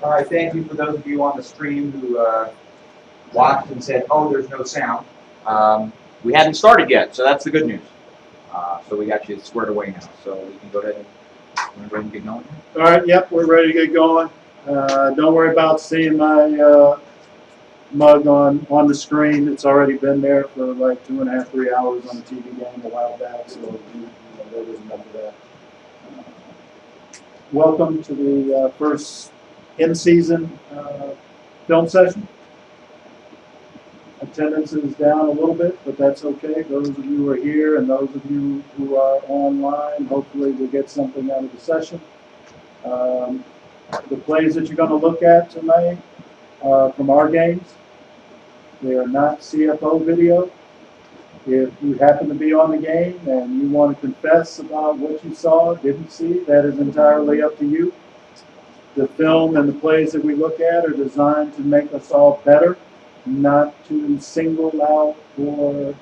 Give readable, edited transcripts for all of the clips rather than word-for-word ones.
All right, thank you for those of you on the stream who watched and said, oh, there's no sound. We hadn't started yet, so that's the good news. So we got you squared away now. So we can go ahead and get going. All right, yep, we're ready to get going. Don't worry about seeing my mug on the screen. It's already been there for like 2.5, 3 hours on a TV game a while back, so there was enough of that. Welcome to the first in-season film session. Attendance is down a little bit, but that's okay. Those of you who are here and those of you who are online, hopefully we'll get something out of the session. The plays that you're going to look at tonight are from our games. They are not CFO video. If you happen to be on the game and you want to confess about what you saw, didn't see, that is entirely up to you. The film and the plays that we look at are designed to make us all better, not to single out or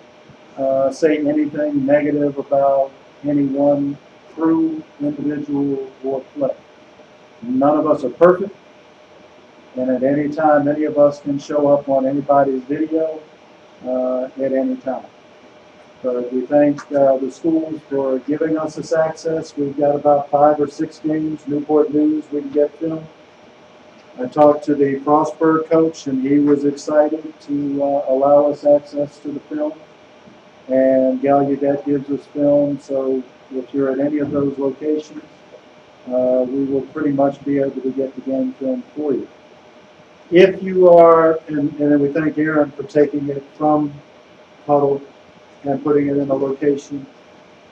say anything negative about any one crew, individual, or play. None of us are perfect, and at any time, any of us can show up on anybody's video at any time. But we thank the schools for giving us this access. We've got about 5 or 6 games, Newport News, we can get film. I talked to the Frostburg coach, and he was excited to allow us access to the film. And Gallaudet gives us film, so if you're at any of those locations, we will pretty much be able to get the game film for you. If you are, and then we thank Aaron for taking it from Huddle and putting it in a location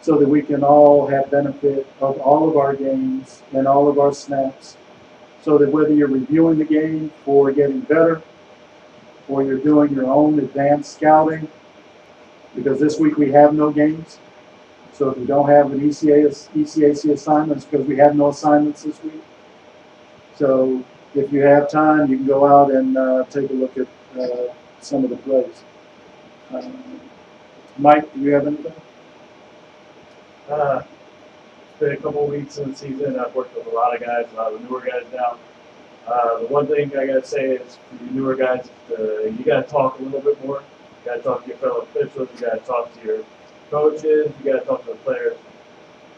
so that we can all have benefit of all of our games and all of our snaps, so that whether you're reviewing the game for getting better or you're doing your own advanced scouting, because this week we have no games. So if you don't have an ECAC assignment, it's because we have no assignments this week. So if you have time, you can go out and take a look at some of the plays. Mike, do you have anything? It's been a couple of weeks in the season. I've worked with a lot of guys, a lot of the newer guys now. The one thing I gotta say is for you newer guys, you gotta talk a little bit more. You gotta talk to your fellow officials. You gotta talk to your coaches. You gotta talk to the players.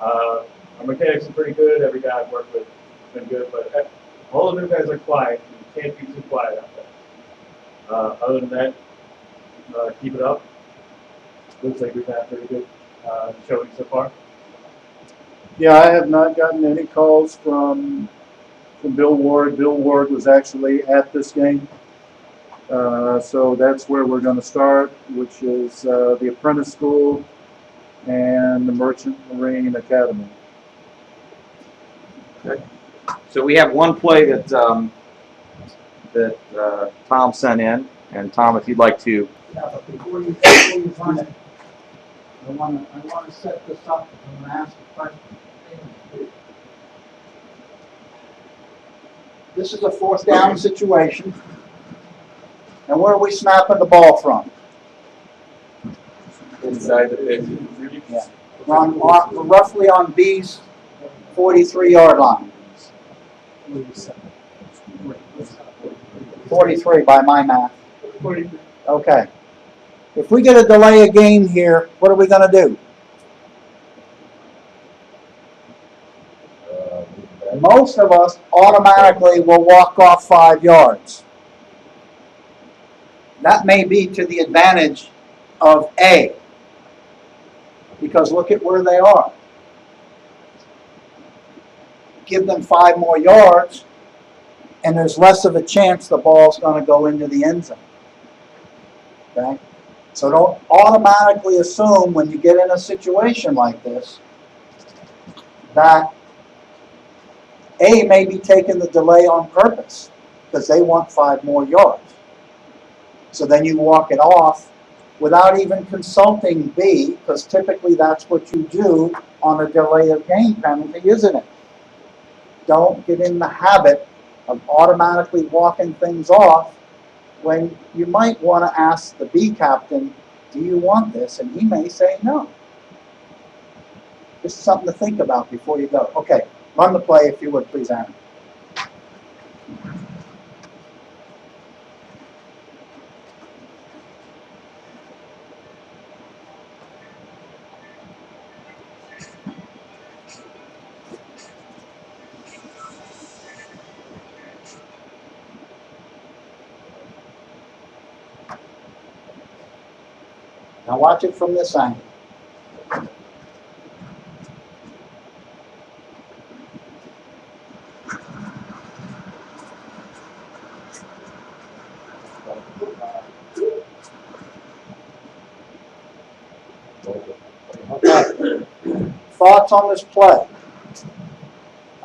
Our mechanics are pretty good. Every guy I've worked with has been good, but all the new guys are quiet. You can't be too quiet out there. Other than that, keep it up. Looks like we've had a pretty good showing so far. Yeah, I have not gotten any calls from Bill Ward. Bill Ward was actually at this game. So that's where we're going to start, which is the Apprentice School and the Merchant Marine Academy. Okay. So we have one play that Tom sent in, and Tom, if you'd like to. Yeah, but before you run it, I want to set this up. I'm going to ask a question. This is a 4th down situation. And where are we snapping the ball from? Inside the 50. Yeah. We're roughly on B's 43-yard line. 43 by my math. Okay. If we get a delay of game here, what are we going to do? Most of us automatically will walk off 5 yards. That may be to the advantage of A, because look at where they are. Give them 5 more yards, and there's less of a chance the ball's going to go into the end zone. Okay? So don't automatically assume when you get in a situation like this that A may be taking the delay on purpose because they want 5 more yards. So then you walk it off without even consulting B, because typically that's what you do on a delay of game penalty, isn't it? Don't get in the habit of automatically walking things off when you might want to ask the B captain, do you want this? And he may say no. This is something to think about before you go. Okay, run the play if you would, please, Aaron. Now watch it from this angle. Okay. Thoughts on this play?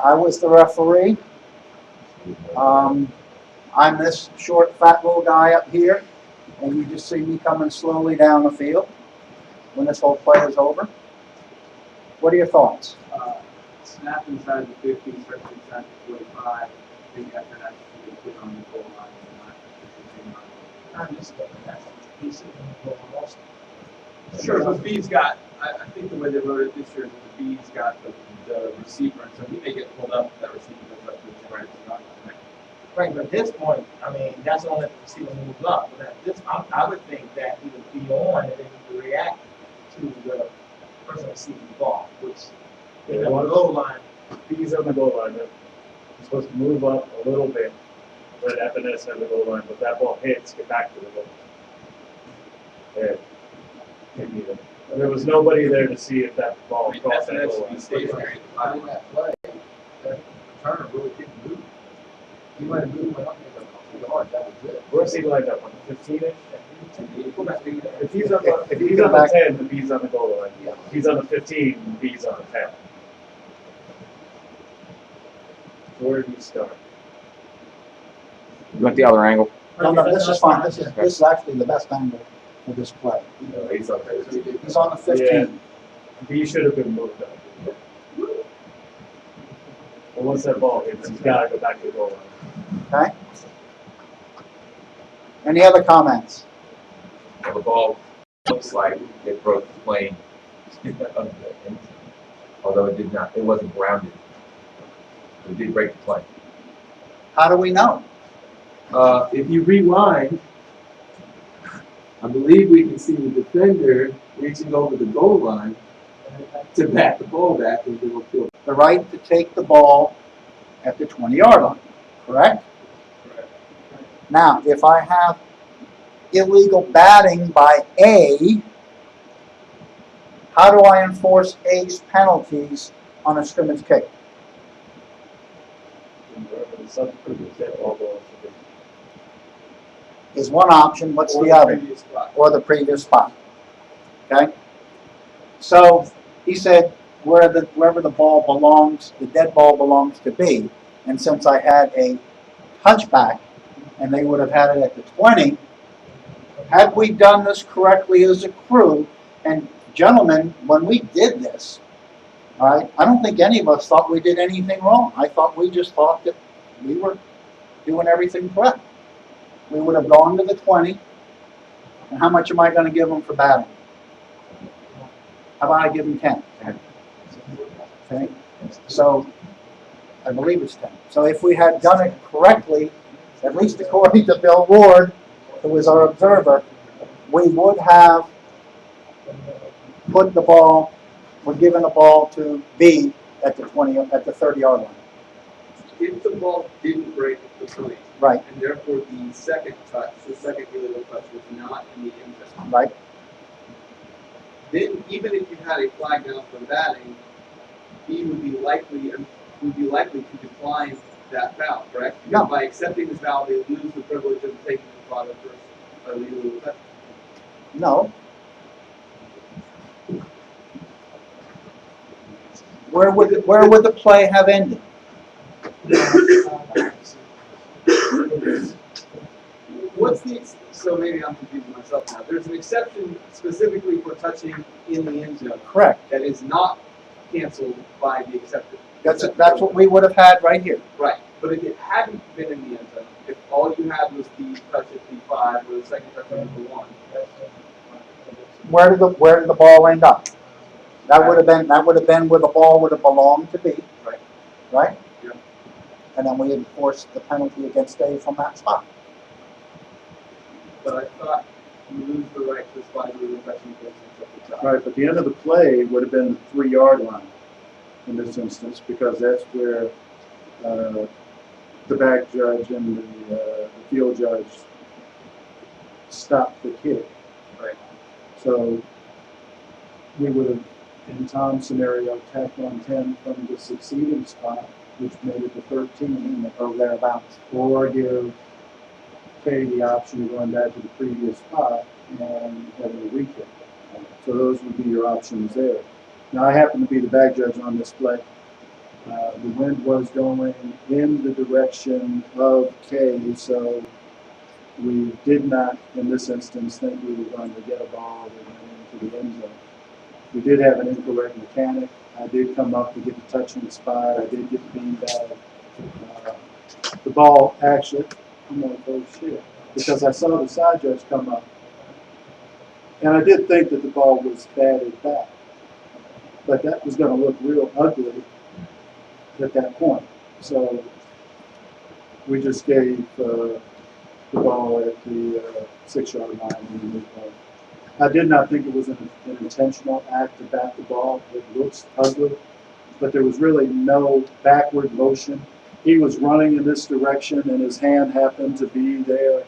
I was the referee. I'm this short, fat little guy up here, and you just see me coming slowly down the field when this whole play is over. What are your thoughts? Snap inside the 50, stretch inside the 45. I think after that, you put on the goal line and not. I'm just looking at he's sitting on the goal line also. Sure, but B's got, I think the way they wrote it this year is that B's got the receiver, and so he may get pulled up if that receiver goes up to his right. Right, but at this point, I mean, that's only if the receiver moves up. But at this, I would think that he would be on and then he would react to the person receiving the ball, which, you know, on the goal line. He's on the goal line. He's supposed to move up a little bit, let FNS have the goal line, but that ball hits, get back to the goal. Yeah. There was nobody there to see if that ball crossed that goal line. stationary. On that play, that returner really didn't move. He might have moved, went up to the yard, that was it. Where's he lined up, on the 15-ish? Go back to If he's on the, If if you he's go on the back- 10, the B's on the goal line. Yeah. If he's on the 15, the B's on the 10. Where did he start? You want the other angle? No, this is fine. This is actually the best angle for this play. He's on He's on the 15. B should have been moved up. But once that ball hits, he's got to go back to the goal line. Okay? Any other comments? The ball looks like it broke the plane. Although it did not, it wasn't grounded. It did break the plane. How do we know? If you rewind, I believe we can see the defender reaching over the goal line to bat the ball back into the field. The right to take the ball at the 20-yard line, correct? Now, if I have illegal batting by A, how do I enforce A's penalties on a scrimmage kick? Wherever the substitute that ball goes. Is one option, what's the other? Or the previous spot. Okay? So he said wherever the ball belongs, the dead ball belongs to B. And since I had a touchback and they would have had it at the 20, had we done this correctly as a crew, and gentlemen, when we did this, all right, I don't think any of us thought we did anything wrong. I thought we just thought that we were doing everything correct. We would have gone to the 20. And how much am I going to give them for batting? How about I give them 10? Okay. So I believe it's 10. So if we had done it correctly, at least according to Bill Ward, who was our observer, we would have put the ball, or given the ball to B at the 30-yard line. If the ball didn't break the plane, Right, and therefore the second touch, the second illegal touch was not in the end zone, right. then even if you had a flag down for batting, he would be likely to decline that foul, correct? No. Because by accepting this foul, they lose the privilege of taking the flag for a illegal touch. No. Where would the play have ended? So maybe I'm confusing myself now. There's an exception specifically for touching in the end zone Correct. that is not canceled by the accepted. That's what we would have had right here. Right, but if it hadn't been in the end zone, if all you had was the touch at the 5 or the second touch at the 1, Where did the ball end up? That would have been where the ball would have belonged to be. Right. Right? Yeah. And then we enforced the penalty against Dave from that spot. but I thought you lose the right to respond to the touching case at the top. Right, but the end of the play would have been the 3-yard line in this instance, because that's where the back judge and the field judge stopped the kick. Right. So we would have, in Tom's scenario, tacked on 10 from the succeeding spot, which made it to 13, Or thereabouts. or give Kay the option of going back to the previous spot and having a recap. So those would be your options there. Now, I happen to be the bag judge on this play. The wind was going in the direction of Kay, so we did not, in this instance, think we were going to get a ball that went into the end zone. We did have an incorrect mechanic. I did come up to get the touch on the spot. I did get the beanbag. The ball actually, I'm gonna go shit, because I saw the side judge come up. And I did think that the ball was batted back. But that was gonna look real ugly at that point. So we just gave the ball at the 6-yard line and we moved on. I did not think it was an intentional act to bat the ball. It looks ugly, but there was really no backward motion. He was running in this direction and his hand happened to be there.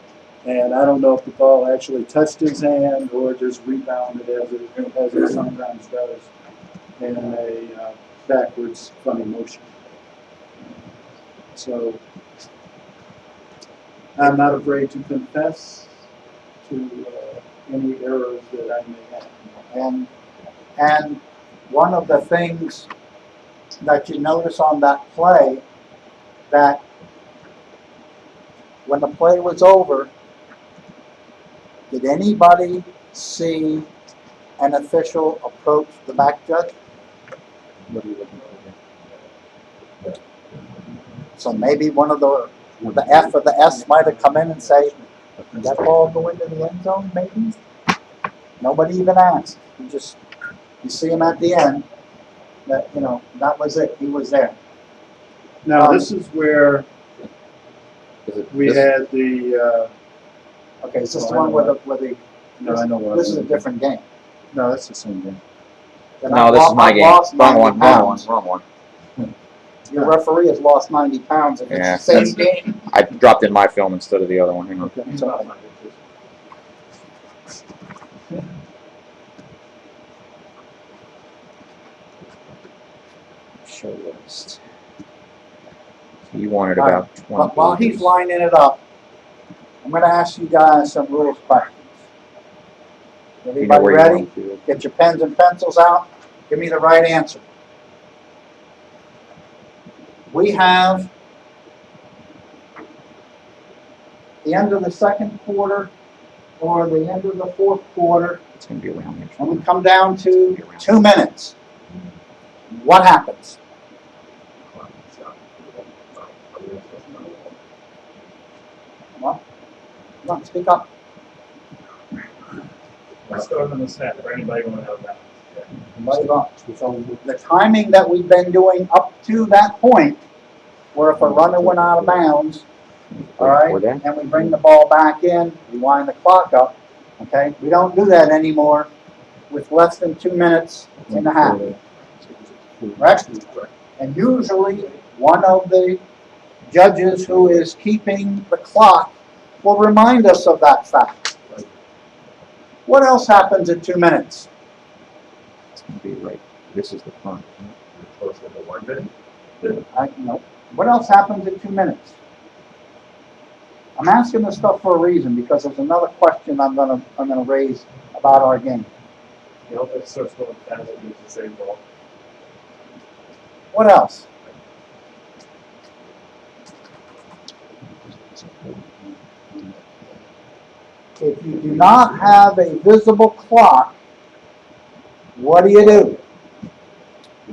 And I don't know if the ball actually touched his hand or just rebounded as it sometimes does in a backwards funny motion. So I'm not afraid to confess to any errors that I may have. And one of the things that you notice on that play, that when the play was over, did anybody see an official approach the back judge? What are you looking for here? So maybe one of the F or the S might have come in and say, did that ball go into the end zone, maybe? Nobody even asked. You see him at the end, that, that was it. He was there. Now, this is where Is it we this? had the, Okay, is this the one where the, no, I know what. this is a different game. No, that's the same game. Then No, I've this is lo- my I've game. lost Wrong 90 one, wrong one, pounds. wrong one. Your referee has lost 90 pounds if Yeah, it's the same game. I dropped in my film instead of the other one. Hang on. Okay. It's okay. Show list. So you wanted All right. about 20 But while he's pages. lining it up, I'm going to ask you guys some rules questions. You know Everybody where you ready? want to. Get your pens and pencils out. Give me the right answer. We have the end of the second quarter or the end of the fourth quarter, It's going to be around here. and we come down to 2 minutes. What happens? Come on, speak up. I started on the snap for anybody going out of bounds. Everybody go. So the timing that we've been doing up to that point, where if a runner went out of bounds, all Or right, that? and we bring the ball back in, we wind the clock up, okay? We don't do that anymore with less than 2 minutes and a half, correct? And usually, one of the judges who is keeping the clock will remind us of that fact. What else happens in 2 minutes? It's going to be right. This is the front. Close to the 1 minute. No. What else happens in 2 minutes? I'm asking this stuff for a reason, because there's another question I'm gonna raise about our game. The offense starts going fast and use the same ball. What else? If you do not have a visible clock, what do? You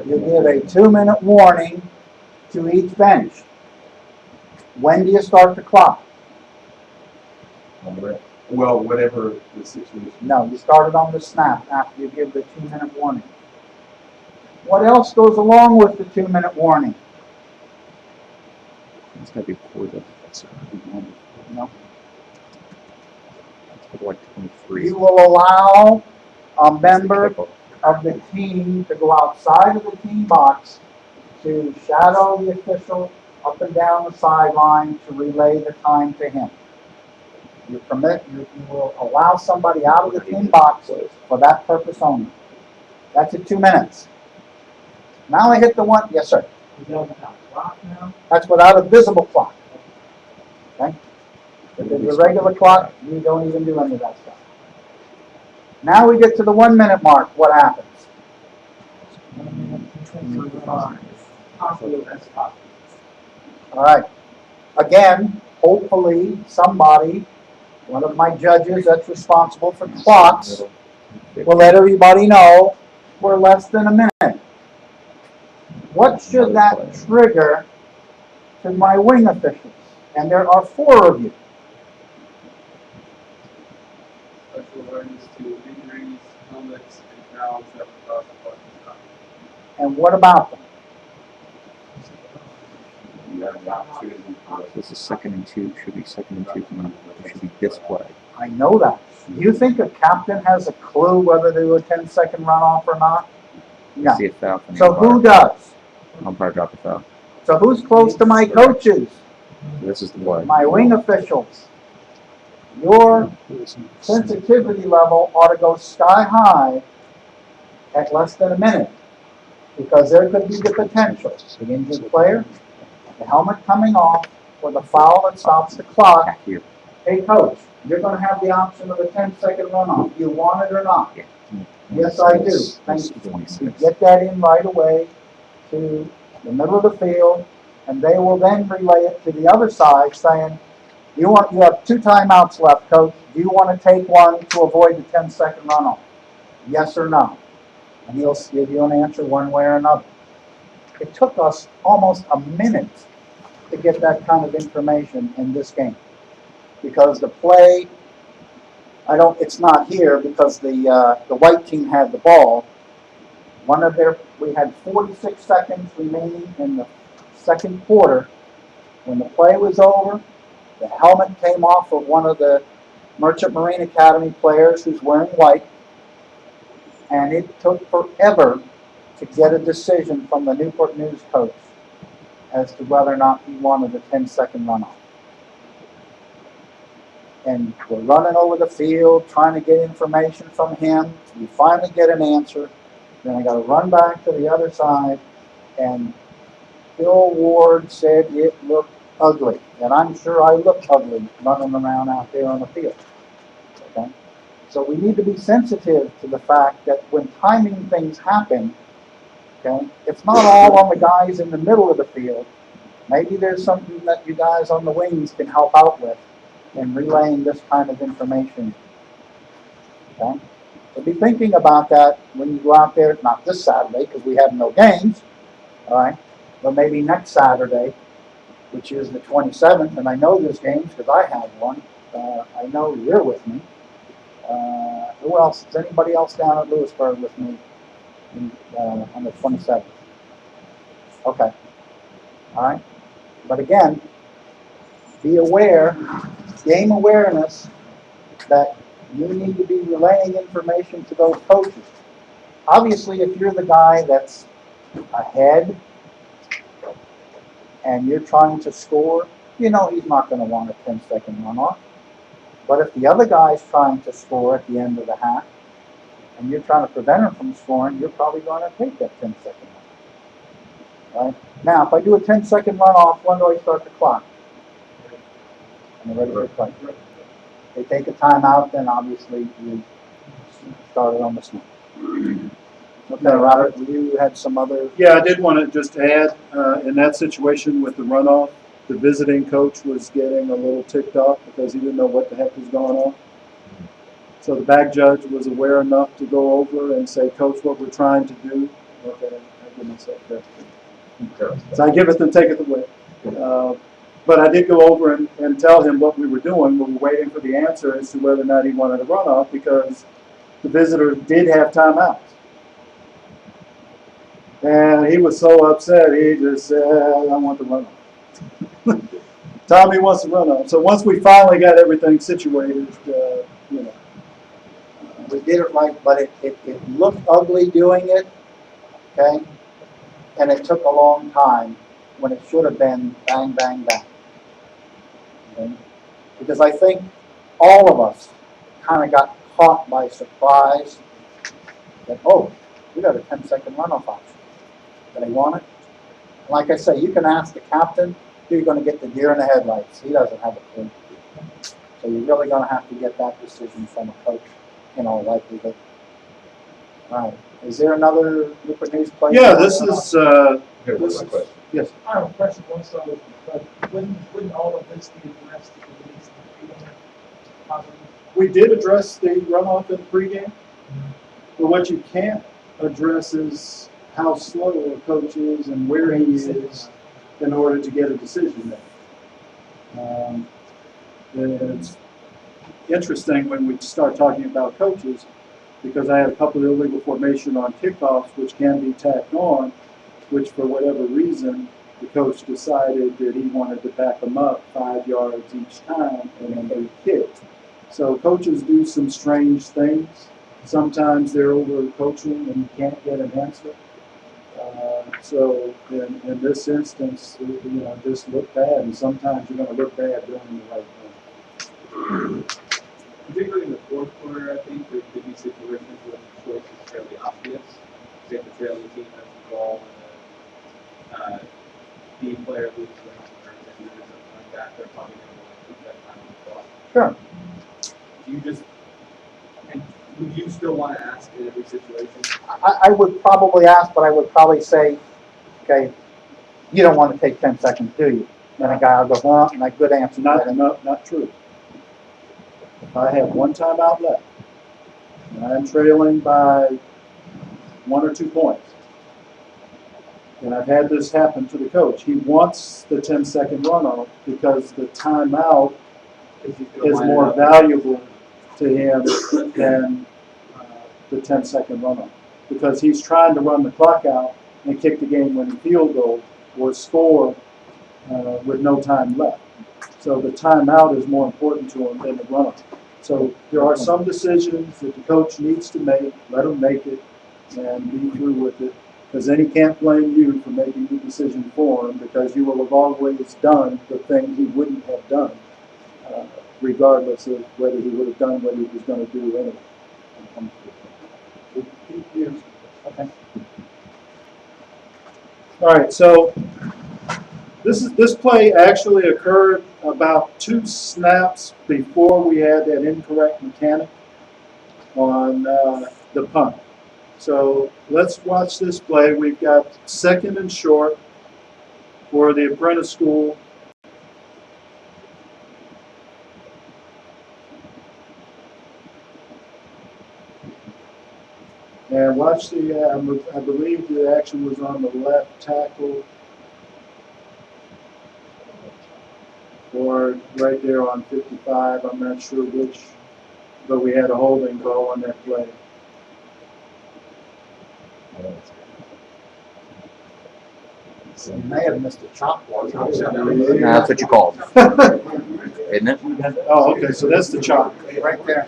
give a 2-minute warning to each bench. When do you start the clock? Well, whatever the situation. No, you start it on the snap after you give the 2-minute warning. What else goes along with the 2-minute warning? It's got to be before the. No. It's like 23. You will allow a member of the team to go outside of the team box to shadow the official up and down the sideline to relay the time to him. You will allow somebody out of the team box for that purpose only. That's at 2 minutes. Now I hit the one, yes, sir. Is that without clock now? That's without a visible clock. Okay? If it's a regular clock, you don't even do any of that stuff. Now we get to the 1 minute mark. What happens? Possibly that's possible. All right. Again, hopefully somebody, one of my judges that's responsible for clocks, will let everybody know we're less than a minute. What should that trigger to my wing officials? And there are 4 of you. Special awareness to injuries, helmets, and fouls that were caused by the time. And what about them? You have the opportunity. This is 2nd and 2, should be 2nd and 2 from it should be this play. I know that. Do you think a captain has a clue whether to do a 10-second runoff or not? No. See a foul from the So umpire. who does? Umpire dropped the foul. So who's close to my coaches? This is the play. My wing officials. Your sensitivity level ought to go sky high at less than a minute, because there could be the potential, the injured player, the helmet coming off, or the foul that stops the clock. Back here. Hey coach, you're going to have the option of a 10-second runoff. You want it or not? Yes, I do. Thank you. You get that in right away to the middle of the field, and they will then relay it to the other side saying, you have 2 timeouts left, coach. Do you want to take one to avoid the 10-second runoff? Yes or no? And he'll give you an answer one way or another. It took us almost a minute to get that kind of information in this game, because the play, it's not here because the white team had the ball. We had 46 seconds remaining in the second quarter. When the play was over, the helmet came off of one of the Merchant Marine Academy players who's wearing white, and it took forever to get a decision from the Newport News coach as to whether or not he wanted a 10-second runoff. And we're running over the field, trying to get information from him. We finally get an answer. Then I got to run back to the other side, and Bill Ward said it looked ugly. And I'm sure I looked ugly running around out there on the field. Okay? So we need to be sensitive to the fact that when timing things happen, okay, it's not all on the guys in the middle of the field. Maybe there's something that you guys on the wings can help out with in relaying this kind of information. Okay? So be thinking about that when you go out there, not this Saturday because we have no games, all right, but maybe next Saturday, which is the 27th, and I know there's games because I have one. I know you're with me. Who else? Is anybody else down at Lewisburg with me on the 27th? Okay. All right. But again, be aware, game awareness, that you need to be relaying information to those coaches. Obviously, if you're the guy that's ahead and you're trying to score, you know he's not going to want a 10-second runoff. But if the other guy's trying to score at the end of the half and you're trying to prevent him from scoring, you're probably going to take that 10-second runoff. Right? Now, if I do a 10-second runoff, when do I start the clock? And they're ready for play. They take a timeout, then obviously you start it on the snap. Okay, Robert, you had some other. Yeah, I did want to just add, in that situation with the runoff, the visiting coach was getting a little ticked off because he didn't know what the heck was going on. So the back judge was aware enough to go over and say, Coach, what we're trying to do. Okay, I give myself that. So I give it and take it away. But I did go over and tell him what we were doing. We were waiting for the answer as to whether or not he wanted a runoff because the visitors did have timeouts. And he was so upset, he just said, I want the runoff. Tommy wants the runoff. So once we finally got everything situated, We did it right, but it looked ugly doing it, okay? And it took a long time when it should have been bang, bang, bang. Okay? Because I think all of us kind of got caught by surprise that, oh, we got a 10-second runoff option. Do they want it? Like I say, you can ask the captain, you're going to get the deer in the headlights. He doesn't have a clue. So you're really going to have to get that decision from a coach, in all likelihood. All right. Is there another Newport News play? Yeah, this is, Here, This one is- question. yes. I have a question also, but wouldn't all of this be addressed at the release of the freedom? Possibly? We did address the runoff in the pregame, but what you can't address is how slow a coach is and where he is in order to get a decision made. It's interesting when we start talking about coaches, because I had a couple of illegal formation on kickoffs, which can be tacked on, which for whatever reason, the coach decided that he wanted to back them up 5 yards each time, and then they kicked. So coaches do some strange things. Sometimes they're over coaching and you can't get an answer. So in this instance, just look bad, and sometimes you're going to look bad doing the right thing. Particularly in the fourth quarter, I think there could be situations where the choice is fairly obvious. Say if the trailing team has the ball and the player loses the number and or something like that, they're probably going to want to keep that time on the clock. Sure. Do you just, and would you still want to ask in every situation? I would probably ask, but I would probably say, okay, you don't want to take 10 seconds, do you? Then a guy will go, and a good answer. Not true. If I have one timeout left, and I'm trailing by 1 or 2 points, and I've had this happen to the coach, he wants the 10-second runoff because the timeout is more valuable to him than the 10-second runoff. Because he's trying to run the clock out and kick the game-winning field goal or score with no time left. So the timeout is more important to him than the runoff. So there are some decisions that the coach needs to make, let him make it, and be through with it. Because then he can't blame you for making the decision for him, because you will have always done the thing he wouldn't have done, regardless of whether he would have done what he was going to do anyway. Okay. All right, so this play actually occurred about 2 snaps before we had that incorrect mechanic on the punt. So let's watch this play. We've got 2nd and short for the apprentice school. And watch I believe the action was on the left tackle, or right there on 55. I'm not sure which, but we had a holding call on that play. So you may have missed a chop block. That's what you called, isn't it? Oh, okay, so that's the chop. Right there.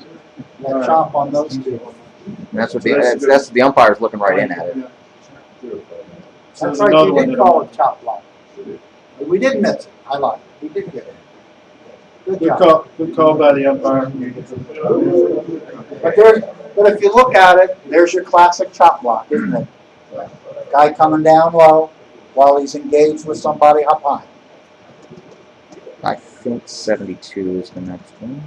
That chop on those two. That's what that's the umpire's looking right in at it. So That's there's right, another you one did that- call it chop block. We did miss it. I lied. We did get it. Good job. Good call by the umpire. But if you look at it, there's your classic chop block, isn't it? Guy coming down low while he's engaged with somebody up high. I think 72 is the next one.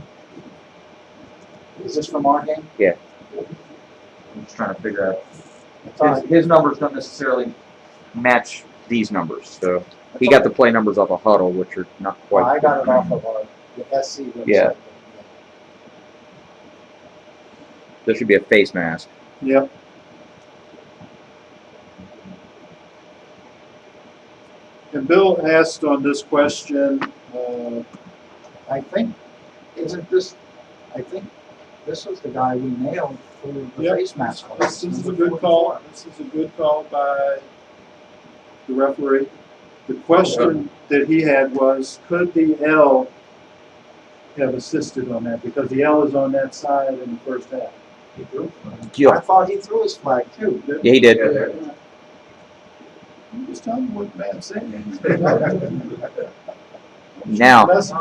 Is this from our game? I'm just trying to figure out. It's all right. His numbers don't necessarily match these numbers, so he got the play numbers off a huddle, which are not Well, quite. I got it off of the SC website. Yeah. There should be a face mask. Yep. And Bill asked on this question, I think this was the guy we nailed for the Yep. face mask. this is a good call. This is a good call by the referee. The question that he had was, could the L have assisted on that? Because the L is on that side in the first half. I thought he threw his flag too. Yeah, he did. I'm just telling you what the man said. Now, That's-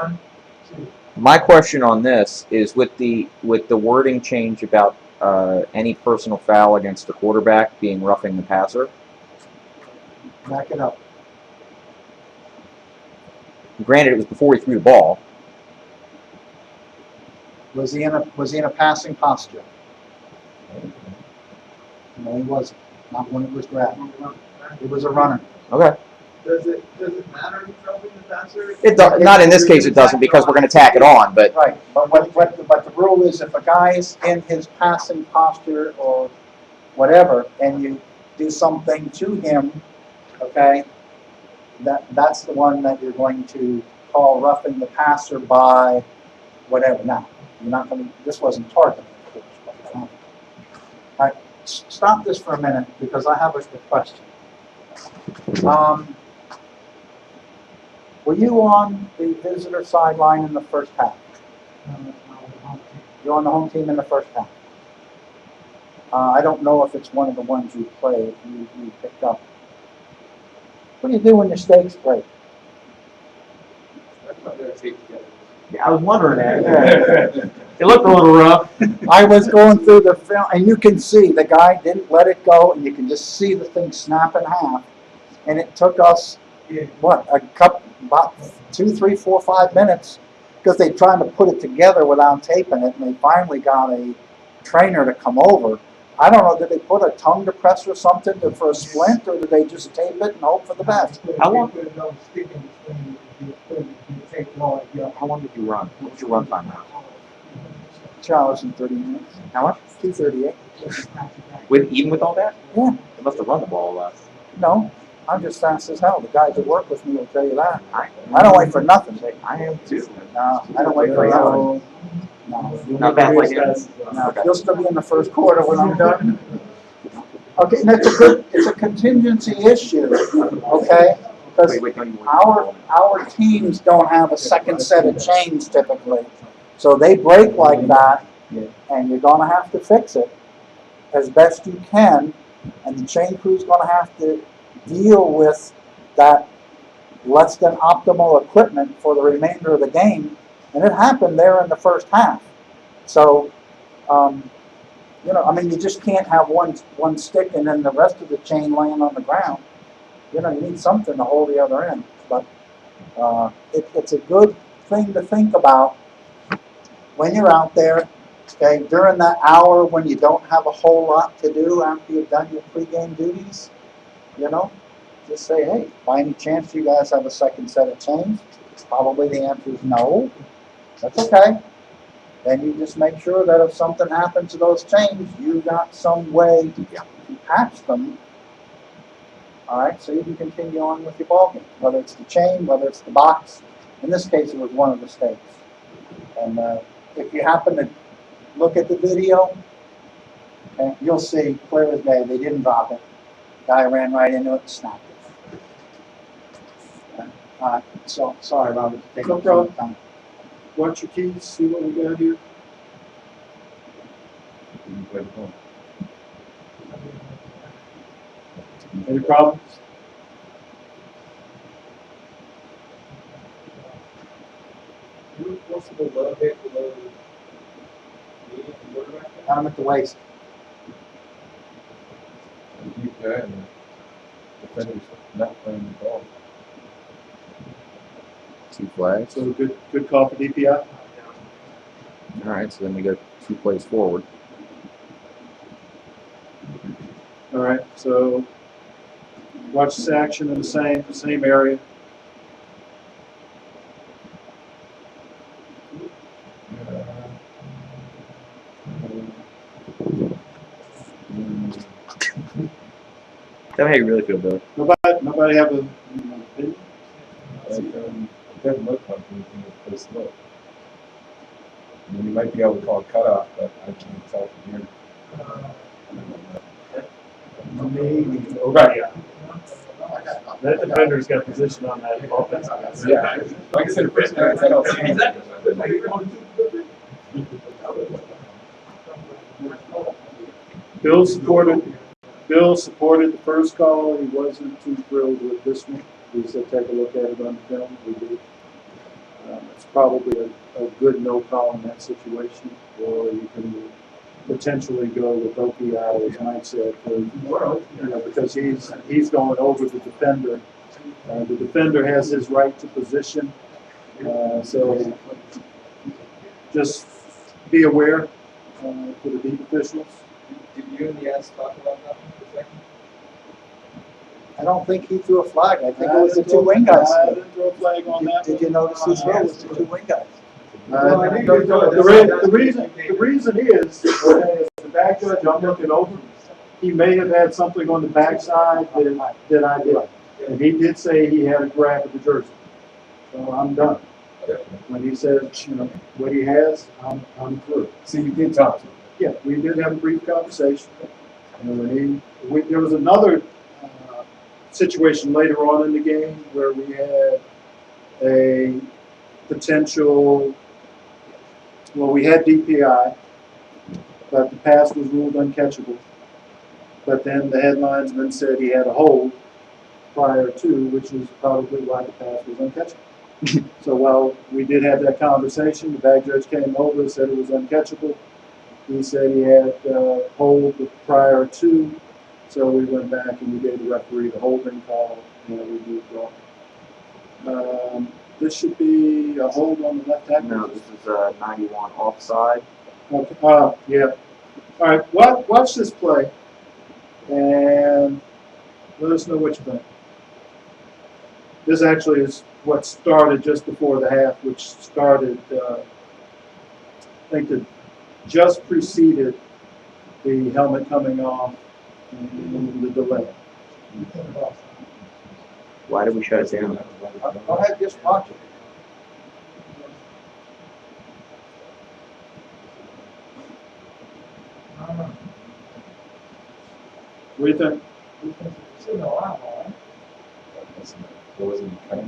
My question on this is with the wording change about any personal foul against the quarterback being roughing the passer. Back it up. Granted, it was before he threw the ball. Was he in a passing posture? No, he wasn't. Not when it was grabbed. It was a runner. Okay. Does it matter who's roughing the passer? Not in this case. It doesn't because we're going to tack it on. But Right, but but the rule is if a guy is in his passing posture or whatever, and you do something to him, okay, that's the one that you're going to call roughing the passer by whatever. Now, you're not going to, this wasn't targeted, of course. But, all right, stop this for a minute because I have a question. Were you on the visitor sideline in the first half? You're on the home team in the first half. I don't know if it's one of the ones you played, you picked up. What do you do when your stakes break? yeah, I was wondering that. It looked a little rough. I was going through the film, and you can see the guy didn't let it go, and you can just see the thing snap in half. And it took us, what, about 2, 3, 4, 5 minutes, because they tried to put it together without taping it, and they finally got a trainer to come over. I don't know, did they put a tongue depressor or something for a splint, or did they just tape it and hope for the best? How long? Yeah. How long did you run? What was your run time? 2 hours and 30 minutes. How much? 2:38. Even with all that? Yeah. They must have run the ball less. No, I'm just fast as hell. The guys that work with me will tell you that. I don't wait for nothing. I am too. No, I don't wait for nothing. No. Not bad like him. No, you'll still be in the first quarter when I'm done. Okay, and it's a contingency issue, okay? Because Wait, don't you our teams don't have a second set of chains typically. So they break like that, and you're gonna have to fix it as best you can, and the chain crew's gonna have to deal with that less than optimal equipment for the remainder of the game, and it happened there in the first half. So, you know, I mean, you just can't have one stick and then the rest of the chain laying on the ground. You know, you need something to hold the other end. But it's a good thing to think about when you're out there, okay, during that hour when you don't have a whole lot to do after you've done your pregame duties, you know, just say, hey, by any chance you guys have a second set of chains? Probably the answer is no. That's okay. Then you just make sure that if something happens to those chains, you got some way to patch them. All right, so you can continue on with your ball game, whether it's the chain, whether it's the box. In this case, it was one of the stakes. And if you happen to look at the video, okay, you'll see clear as day, they didn't drop it. Guy ran right into it and snapped it. All right, so sorry, Robert. Take No up problem. some time. Watch your keys, see what we got here. Any problems? What's the low hit below the knee and quarterback? Got him at the waist. Keep that and the defender's not playing the ball. 2 flags. So good call for DPI. All right, so then we go 2 plays forward. All right, so watch this action in the same area. Tell me how you really feel, Billy. Nobody have an opinion? It doesn't look like anything at first look. I mean, you might be able to call a cutoff, but I can't tell from here. Maybe. Right, yeah. That defender's got position on that offense. Yeah, like I said, the first guy, I don't see anything. Bill supported the first call. He wasn't too thrilled with this one. He said, take a look at it on the film. We did. It's probably a good no call in that situation, or you can potentially go with OPI, as Mike said, because he's going over the defender. The defender has his right to position, so just be aware for the deep officials. Did you and the S talk about that for a second? I don't think he threw a flag. I think it was the two wing guys. I didn't throw a flag on that. Did you notice his throw was the two wing guys? The reason is, okay, as the back judge, I'm looking over, he may have had something on the backside that I did. And he did say he had a grab of the jersey. So I'm done. When he says, you know, what he has, I'm through. So you did talk to him? Yeah, we did have a brief conversation. And there was another situation later on in the game where we had a potential, well, we had DPI, but the pass was ruled uncatchable. But then the headlinesman said he had a hold prior to, which is probably why the pass was uncatchable. So while we did have that conversation, the back judge came over and said it was uncatchable. He said he had hold prior to, so we went back and we gave the referee the holding call and we moved on. This should be a hold on the left tackle. No, this is 91 offside. Okay, yeah. All right, watch this play and let us know what you think. This actually is what started just before the half, which started, I think that just preceded the helmet coming off and the delay. Why did we shut it down? Go ahead, just watch it. What do you think? There wasn't any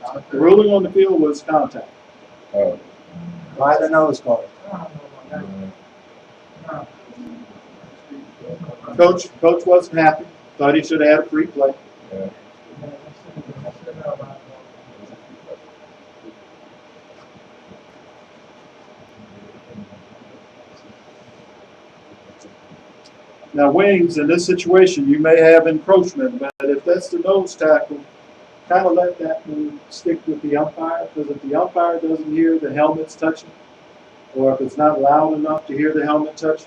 contact. The ruling on the field was contact. Oh. By the nose guard. Coach wasn't happy. Thought he should have had a free play. Yeah. Now, wings, in this situation, you may have encroachment, but if that's the nose tackle, kind of let that one stick with the umpire, because if the umpire doesn't hear the helmets touching, or if it's not loud enough to hear the helmet touch,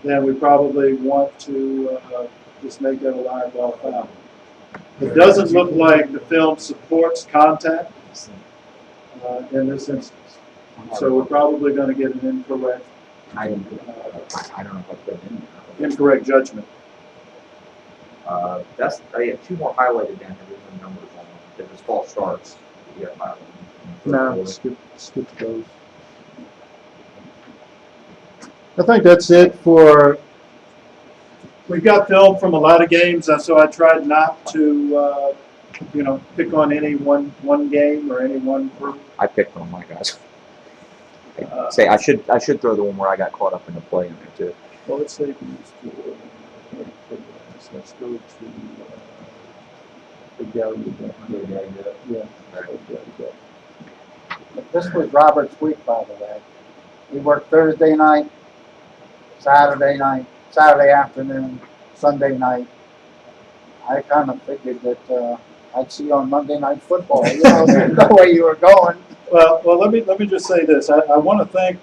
then we probably want to just make that a live ball foul. It doesn't look like the film supports contact in this instance, so we're probably going to get an incorrect I don't know if I put it in there. incorrect judgment. That's, I have two more highlighted down here. There's no numbers on them. If it's false starts, you got highlighted. No, skip those. I think that's it for, we've got film from a lot of games, so I tried not to, pick on any one game or any one group. I picked on my guys. Say I should throw the one where I got caught up in the play in there too. Well, let's save these for let's go to the gallery. Yeah. This was Robert's week, by the way. He worked Thursday night, Saturday afternoon, Sunday night. I kind of figured that I'd see you on Monday Night Football. You know, the way you were going. Well, let me just say this. I want to thank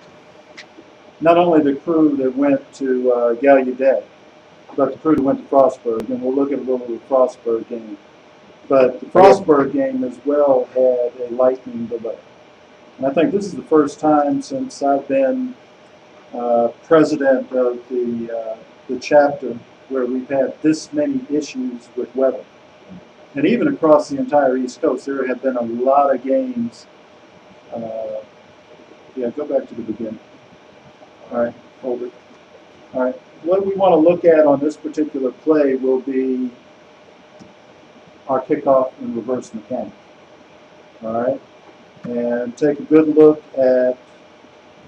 not only the crew that went to Gallaudet, but the crew that went to Frostburg, and we'll look at a little of the Frostburg game. But the Frostburg game as well had a lightning delay. And I think this is the first time since I've been president of the chapter where we've had this many issues with weather. And even across the entire East Coast, there have been a lot of games. Go back to the beginning. All right, hold it. All right, what we want to look at on this particular play will be our kickoff and reverse mechanic. All right, and take a good look at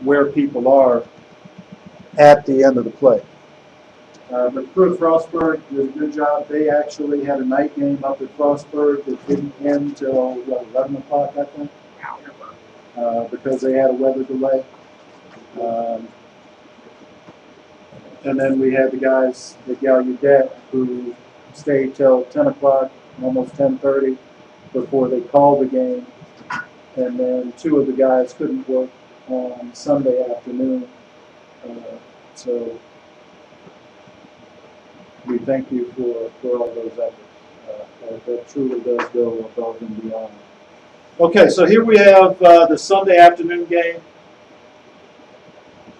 where people are at the end of the play. But the crew at Frostburg did a good job. They actually had a night game up at Frostburg that didn't end till, what, 11 o'clock, I think? Because they had a weather delay. And then we had the guys at Gallaudet who stayed till 10 o'clock, almost 10:30 before they called the game. And then two of the guys couldn't work on Sunday afternoon. So we thank you for all those efforts. That truly does go above and beyond. Okay, so here we have the Sunday afternoon game.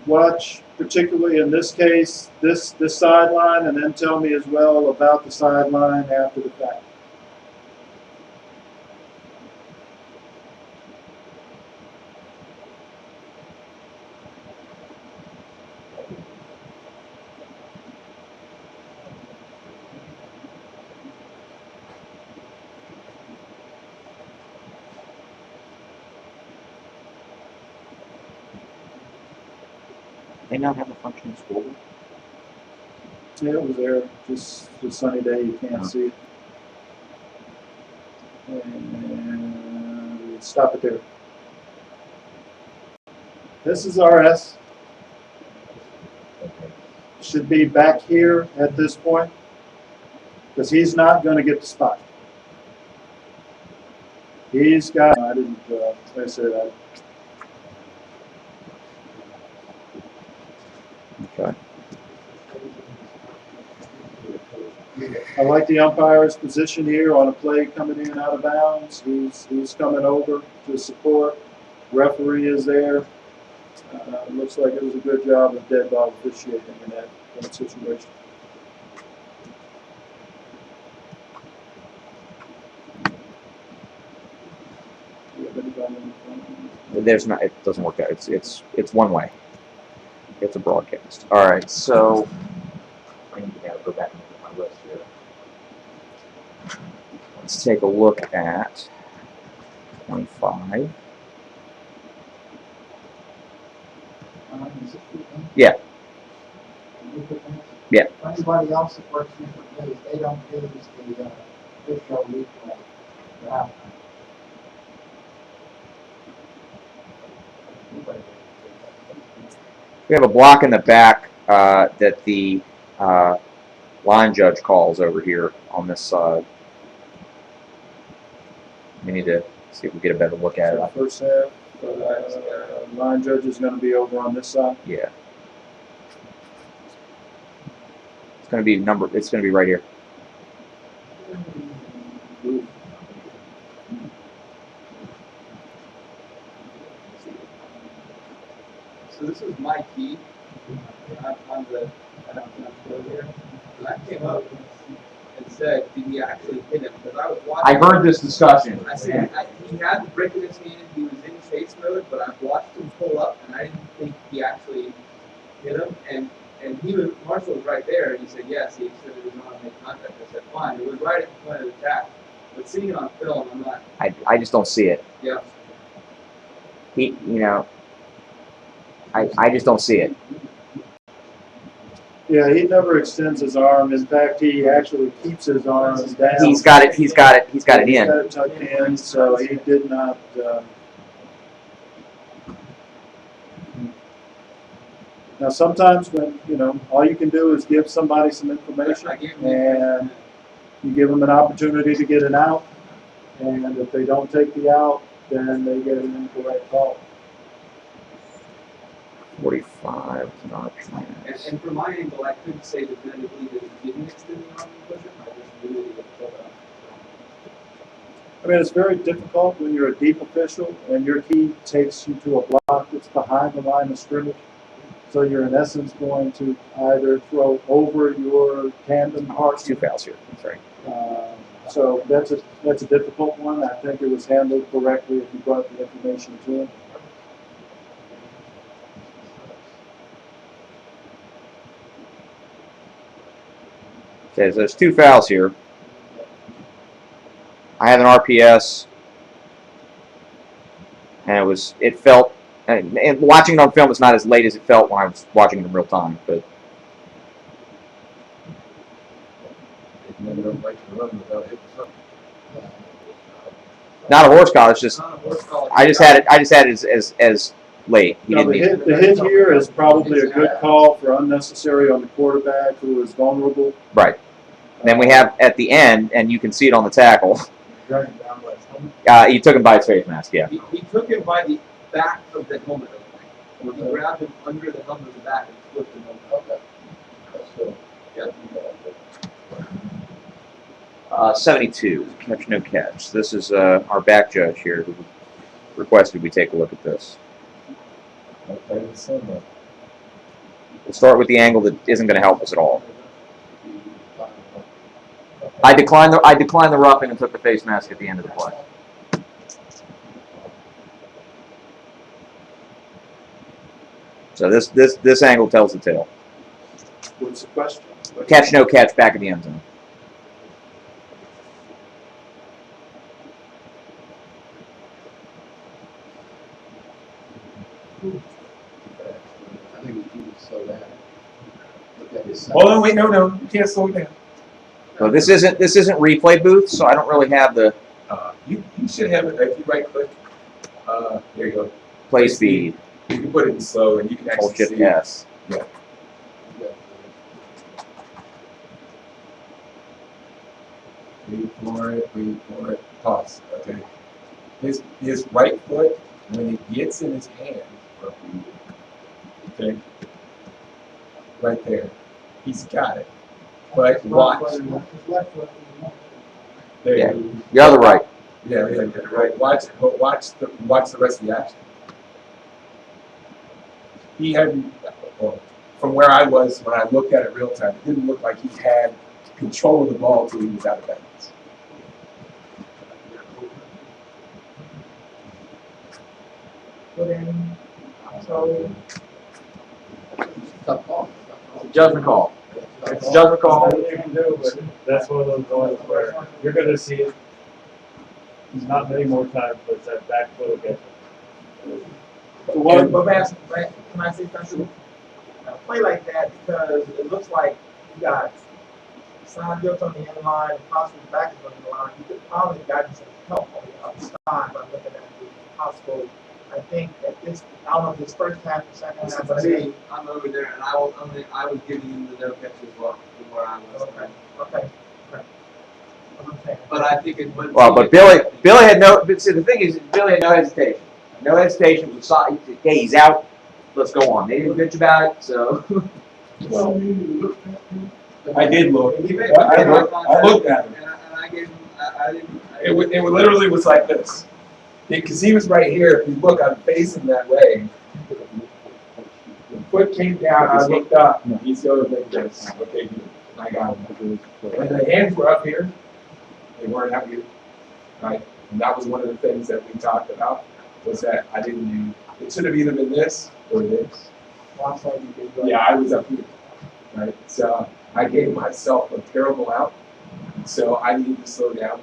Watch, particularly in this case, this sideline, and then tell me as well about the sideline after the fact. They not have a functioning school board? Yeah, it was there, just a sunny day, you can't see it. And stop it there. This is RS. Should be back here at this point, because he's not going to get the spot. He's got, I didn't, like I said, Okay. I like the umpire's position here on a play coming in out of bounds. He's coming over to support. Referee is there. Looks like it was a good job of dead ball officiating in that situation. Do you have anybody in front of There's not. It doesn't work out. It's one way. It's a broadcast. All right. So I need to now go back and look at my list here. Let's take a look at 25. Yeah. Yeah. For anybody else that works different days, they don't use the official replay for halftime. We have a block in the back that the line judge calls over here on this side. We need to see if we get a better look at So it. first half, line judge is going to be over on this side. Yeah. It's going to be number. It's going to be right here. So this is my key on the show here. And I came up and said, did he actually hit him? Because I was watching. I heard this discussion. I said, he had the brick in his hand, he was in chase mode, but I watched him pull up, and I didn't think he actually hit him. And he was, Marshall was right there, and he said, yes, he said it was not a make contact. I said, fine, it was right at the point of attack. But seeing it on film, I'm not, I just don't see it. yeah. I just don't see it. Yeah, he never extends his arm. In fact, he actually keeps his arms down. He's got it in. He's got it tucked in, so he did not. Now, sometimes when, all you can do is give somebody some information, I gave him and you give them an opportunity to get an out, and if they don't take the out, then they get an incorrect call. 45. Not And from my angle, I couldn't say definitively that he didn't extend the arm and push him. I just knew that he had pulled up. I mean, it's very difficult when you're a deep official and your key takes you to a block that's behind the line of scrimmage. So you're in essence going to either throw over your tandem partner. 2 fouls here. That's right. So that's a difficult one. I think it was handled correctly if you brought the information to him. Okay, so there's 2 fouls here. I have an RPS, and it felt, and watching it on film, it's not as late as it felt when I was watching it in real time, but Not a horse collar. It's just Not a horse collar. I just had it as late. He Now, didn't need the hit here is probably a good call for unnecessary on the quarterback who is vulnerable. right. And then we have at the end, and you can see it on the tackle. Drag him down by his helmet. He took him by his face mask. Yeah. He took him by the back of the helmet, I think. He grabbed him under the helmet of the back and flipped him over. Okay. That's good. Yeah. 72, catch no catch. This is our back judge here who requested we take a look at this. Okay, the same. We'll start with the angle that isn't going to help us at all. I declined the roughing and took the face mask at the end of the play. So this angle tells the tale. What's the question? Catch no catch back in the end zone. I think we need to slow down. Look at his. Hold on, wait, no, you can't slow it down. So this isn't replay booth, so I don't really have the You should have it, if you right click, there you go. play speed. You can put it in slow and you can Hold actually Shift see. S. Wait for it, pause, okay. His right foot, when it gets in his hand, okay, right there, he's got it. But watch, there Yeah. you go. The other right. Yeah, right. Watch the rest of the action. He had, well, from where I was when I looked at it real time, it didn't look like he had control of the ball until he was out of bounds. Put in, so, Tough call. Judgment call. It's a judgment call. There's nothing you can do, but that's one of those ones where you're gonna see it. There's not many more times, but it's that back foot again. but can I say something? Play like that because it looks like you got Son built on the end line, and possibly the back is on the line. You could probably gotten some help on the outside by looking at the possible. I think at this, I don't know if it's first half or second half, but I think. I'm over there, and I was giving him the no catch as well, from where I was. Okay. Okay. But I think it went. Well, but Billy had no. But see, the thing is, Billy had no hesitation. No hesitation. We saw. Hey, he's out. Let's go on. They didn't bitch about it, so. I did look. He made I looked at him. And I gave him, I didn't. It literally was like this. Because he was right here. If you look, I'm facing that way. The foot came down, I looked up, he's the other like this. Okay, good. I got him. And the hands were up here. They weren't up here. Right? And that was one of the things that we talked about, was that I didn't do, it should have either been this or this. Yeah, I was up here. Right? So I gave myself a terrible out. So I needed to slow down.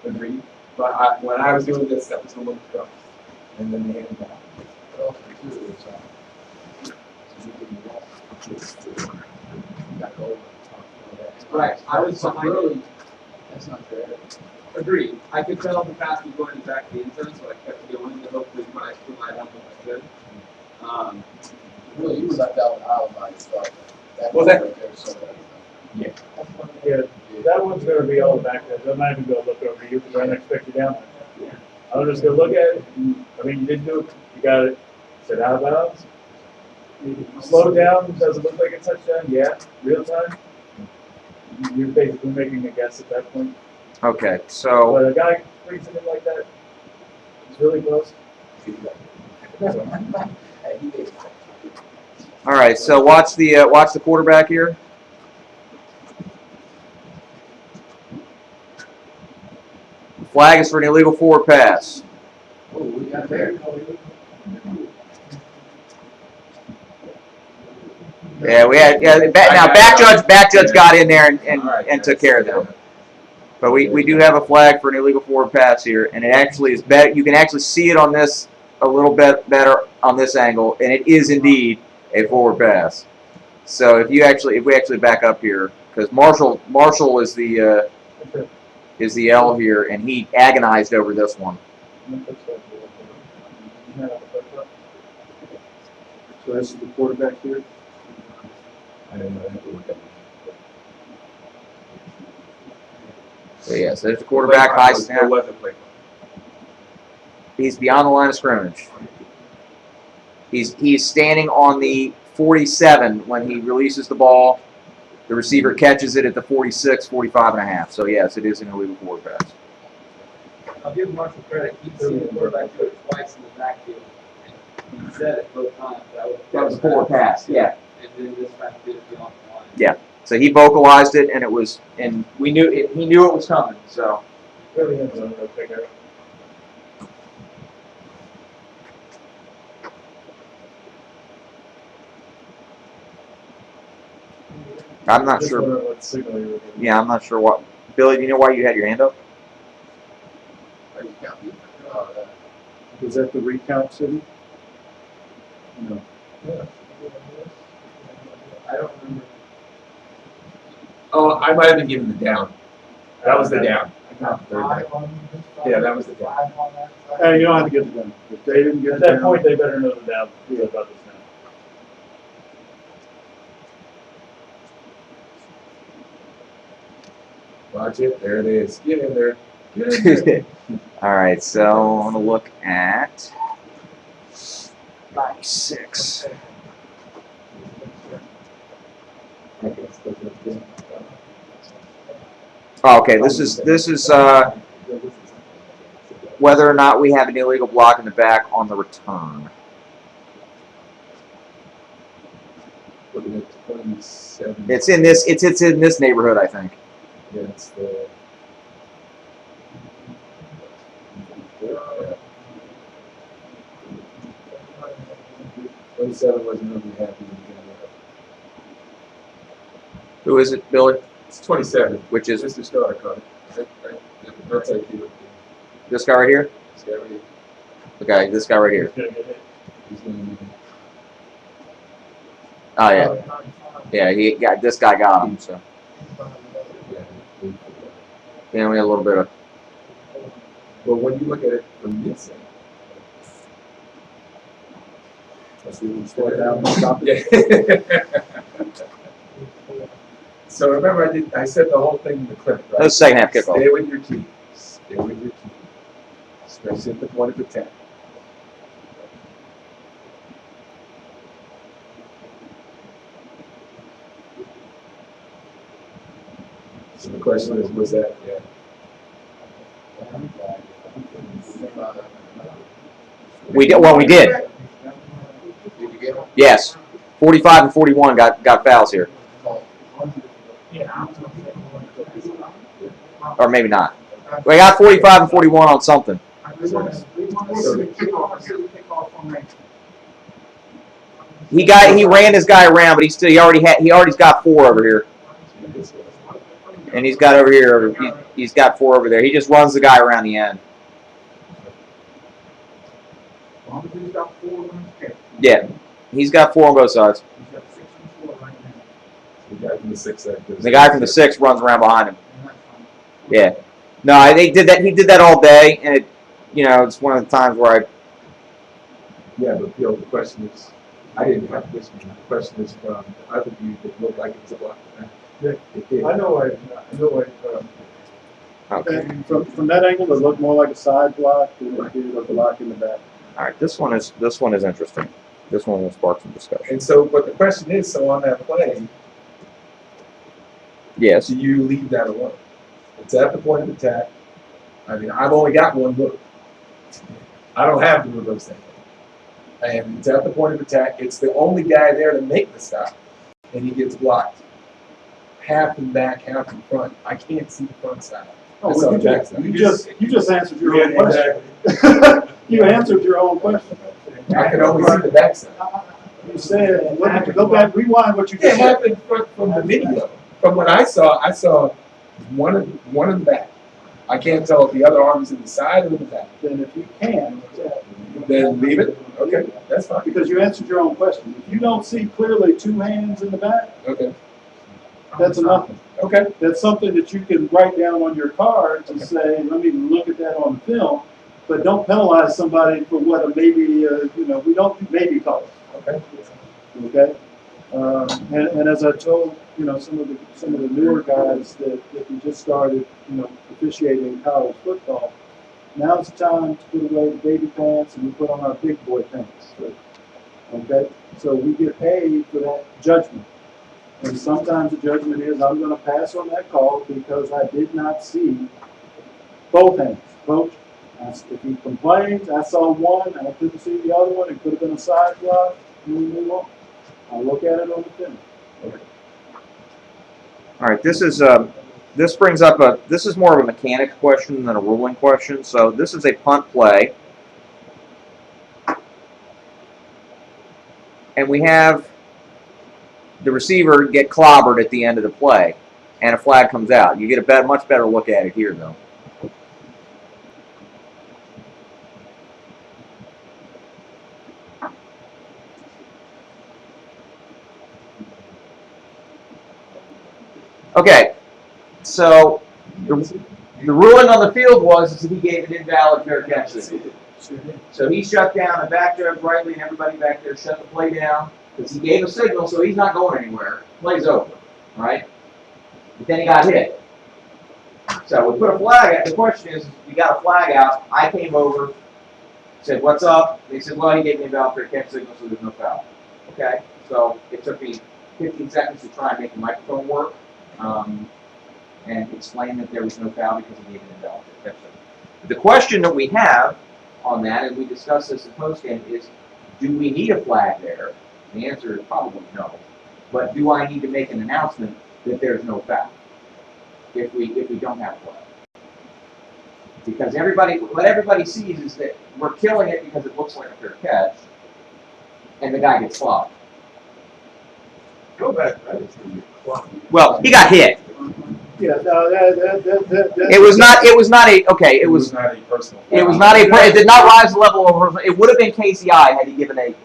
Agreed. But when I was doing this, that was the look go. And then the hand down. Right, I was really, That's not fair. agreed. I could tell the pass was going back to the end zone, so I kept going to hopefully when I put my helmet I could. Really, you were left out in the aisle by yourself. Was that- right there, so that- Yeah, that one's gonna be all back there. I'm not even gonna look over you because I don't expect you down there. I'm just gonna look at it. I mean, you didn't do it. You got it. Set out of bounds. You slow down. Does it look like a touchdown? Yeah. Real time. You're basically making a guess at that point. Okay, so But a guy brings it in like that. It's really close. Hey, he did. all right, so watch the quarterback here. Flag is for an illegal forward pass. Oh, we got there. Yeah, we had back judge got in there and took care of them. But we do have a flag for an illegal forward pass here, and it actually is better. You can actually see it on this a little bit better on this angle, and it is indeed a forward pass. So if we actually back up here, because Marshall is the is the L here, and he agonized over this one. So this is the quarterback here. I didn't know I had to look at it. So yes, there's the quarterback, high snap. There wasn't play clock. He's beyond the line of scrimmage. He's standing on the 47 when he releases the ball. The receiver catches it at the 46, 45 and a half. So yes, it is an illegal forward pass. I'll give Marshall credit, he's seen the quarterback do it twice in the backfield, and he said it both times. That was a forward pass, yeah. And then this time he did it beyond the line. Yeah. So he vocalized it, and it was, and we knew it, he knew it was coming. So Really ends on the figure. I'm not Just sure. wondering what signal you were getting. Yeah, I'm not sure what. Billy, do you know why you had your hand up? Was that the recount city? No. I don't remember. Oh, I might have been given the down. That was the down. Yeah, that was the down. Hey, you don't have to get it done. If they didn't get At it that down, point, they better know the down about this now. Watch it. There it is. Get in there. Get in there. All right, so I'm gonna look at 96. Oh, okay, this is whether or not we have an illegal block in the back on the return. Looking at 27. It's in this neighborhood, I think. Yeah, it's the. Yeah. 27 wasn't really happy when he got out. Who is it, Billy? It's 27. Which is Mr. Starr caught it. That's like he would. this guy right here? This guy right here. Okay, this guy right here. It's gonna get hit. He's gonna be. Oh yeah, yeah. This guy got him. So Yeah. yeah, we had a little bit of. But when you look at it from this side, that's the slow it down, stop it. Yeah. So remember, I said the whole thing in the clip, right? That was second half kickoff. Stay with your team. Stay with your team. Especially at the point of attack. So the question is, was that, yeah. We did. Well, we did. Did you get him? Yes, 45 and 41 got fouls here, or maybe not. We got 45 and 41 on something. He ran his guy around, but he already's got 4 over here, and he's got over here. He's got 4 over there. He just runs the guy around the end. Yeah, he's got 4 on both sides. The guy from the 6 sectors. The guy from the 6 runs around behind him. Yeah. No, they did that. He did that all day, and it's one of the times where Yeah, but Bill, the question is, I didn't have this one. The question is from the other view that looked like it was a block. Yeah. It did. I know why. Okay. And from that angle, it looked more like a side block than it did a block in the back. All right. This one is interesting. This one will spark some discussion. And so, but the question is, so on that play, Yes. do you leave that alone? It's at the point of attack. I mean, I've only got one look. I don't have to reverse that. And it's at the point of attack. It's the only guy there to make the stop, and he gets blocked. Half in back, half in front. I can't see the front side. Oh, That's well, on the back side. you just answered your own Yeah, question. You answered your own question. I can only see the back side. You said, go back, rewind what you It just said. happened from the video. From what I saw one in the back. I can't tell if the other arm is in the side or in the back. Then if you can, Then leave it. Okay, that's fine. because you answered your own question. If you don't see clearly 2 hands in the back, Okay, that's enough. Okay. That's something that you can write down on your card to say, let me look at that on film, but don't penalize somebody for what a maybe, we don't do maybe calls, Okay. okay? And as I told, some of the newer guys that we just started, officiating college football, now's the time to put away the baby pants and we put on our big boy pants. Okay? So we get paid for that judgment. And sometimes the judgment is, I'm gonna pass on that call because I did not see both hands. Coach, if he complains, I saw one and I couldn't see the other one, it could have been a side block, and we move on. I'll look at it on the film. All right, this brings up this is more of a mechanics question than a ruling question. So this is a punt play. And we have the receiver get clobbered at the end of the play, and a flag comes out. You get a much better look at it here, though. Okay, so the ruling on the field was that he gave an invalid fair catch signal. So he shut down, and back there, Brightly and everybody back there shut the play down because he gave a signal, so he's not going anywhere. Play's over, right? But then he got hit. So we put a flag out. The question is, we got a flag out. I came over, said, "What's up?" They said, "Well, he gave me a invalid fair catch signal, so there's no foul." Okay, so it took me 15 seconds to try and make the microphone work. And explain that there was no foul because he gave an invalid catch signal. The question that we have on that, and we discussed this in postgame, is do we need a flag there? The answer is probably no. But do I need to make an announcement that there's no foul if we don't have a flag? Because what everybody sees is that we're killing it because it looks like a fair catch, and the guy gets flopped. Go back. Well, he got hit. Yeah, no, that. It was not a okay. It was not a personal. It was not a. It did not rise the level of. It would have been KCI had he given an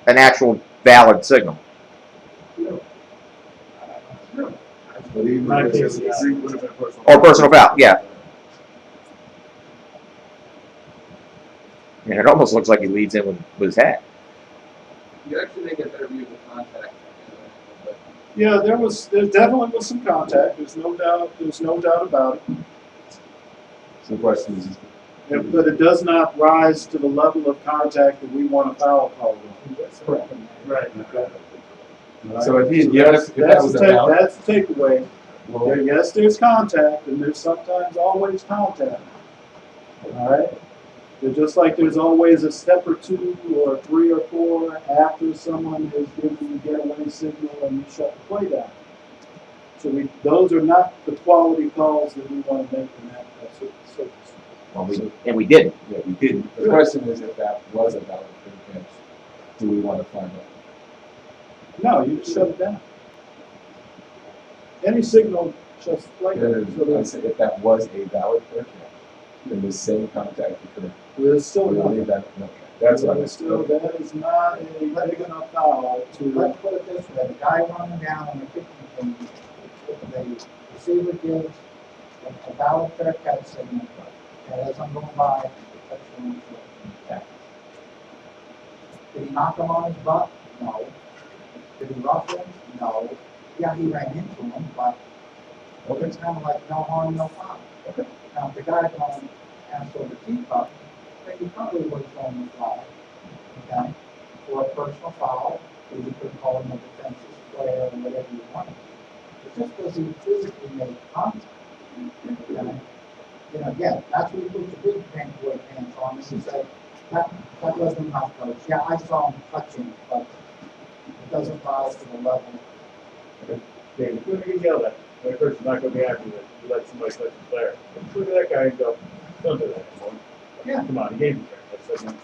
actual valid signal. My case, it would have been personal. Or personal foul, yeah. And it almost looks like he leads in with his hat. You actually may get better view of the contact. Yeah, there definitely was some contact. There's no doubt about it. So the question is, But it does not rise to the level of contact that we want a foul call on. correct. Right. So if he, yes, if that was a foul, That's the takeaway. well, Yes, there's contact, and there's sometimes always contact. All right? But just like there's always a step or two or 3 or 4 after someone has given the getaway signal and you shut the play down. So those are not the quality calls that we want to make in that circumstance. Well, we didn't. yeah, we didn't. The question is if that was a valid fair catch, do we want to find out? No, you just shut it down. Any signal shuts the play down. So I said if that was a valid fair catch, then the same contact occurred. there's still We not. believe that. Okay. That's what I was. Still, that is not a big enough foul to. Let's put it this way, the guy running down on the kicking team, the receiver gives a valid fair catch signal, and as I'm going by, touch him on the foot. Did he knock him on his butt? No. Did he rough him? No. Yeah, he ran into him, but it's kind of like no harm, no foul. Now, if the guy going ass over teacup, then you probably would have thrown the flag, okay? For a personal foul, or you could call him a defensive player or whatever you want. But just because he physically made contact, okay? Again, that's what you put your big pant boy pants on, and you say, that wasn't enough, coach. Yeah, I saw him touching, but it doesn't rise to the level. David, who do you yell at? The person's not going to be happy that you let somebody touch the player. Look at that guy and go, don't do that anymore. Yeah. Come on, he gave me that.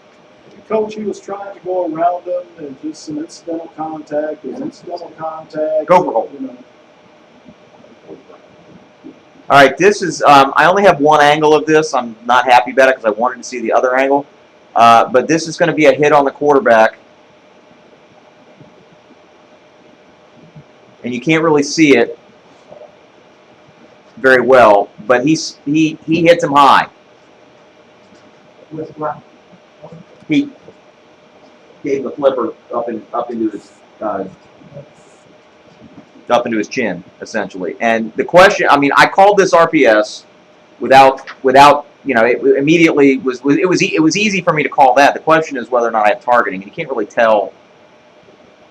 Coach, he was trying to go around them, and just some incidental contact, there's incidental contact. Go for goal. You know. All right, this is. I only have one angle of this. I'm not happy about it because I wanted to see the other angle. But this is going to be a hit on the quarterback. and you can't really see it very well, but he hits him high. With what? He gave the flipper up into his chin, essentially. And the question, I mean, I called this RPS without it immediately it was easy for me to call that. The question is whether or not I have targeting, and you can't really tell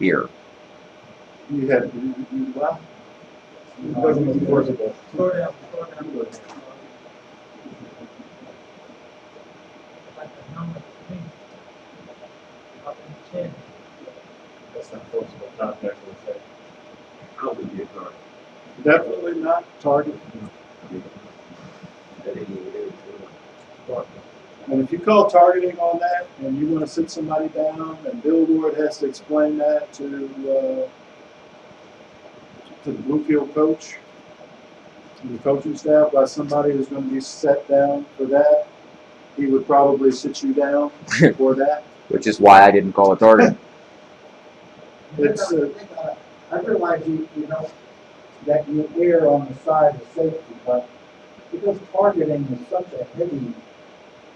here. You had, well, It wasn't enforceable. Slow down, slow down. Like the number three. Up in the chin. That's not enforceable contact, I would say. I don't think you're correct. definitely not target. And if you call targeting on that, and you want to sit somebody down, and Bill Ward has to explain that to the Bluefield coach, and the coaching staff, why somebody is going to be set down for that, he would probably sit you down for that. Which is why I didn't call it targeting. It's, I realize you know, that you err on the side of safety, but because targeting is such a heavy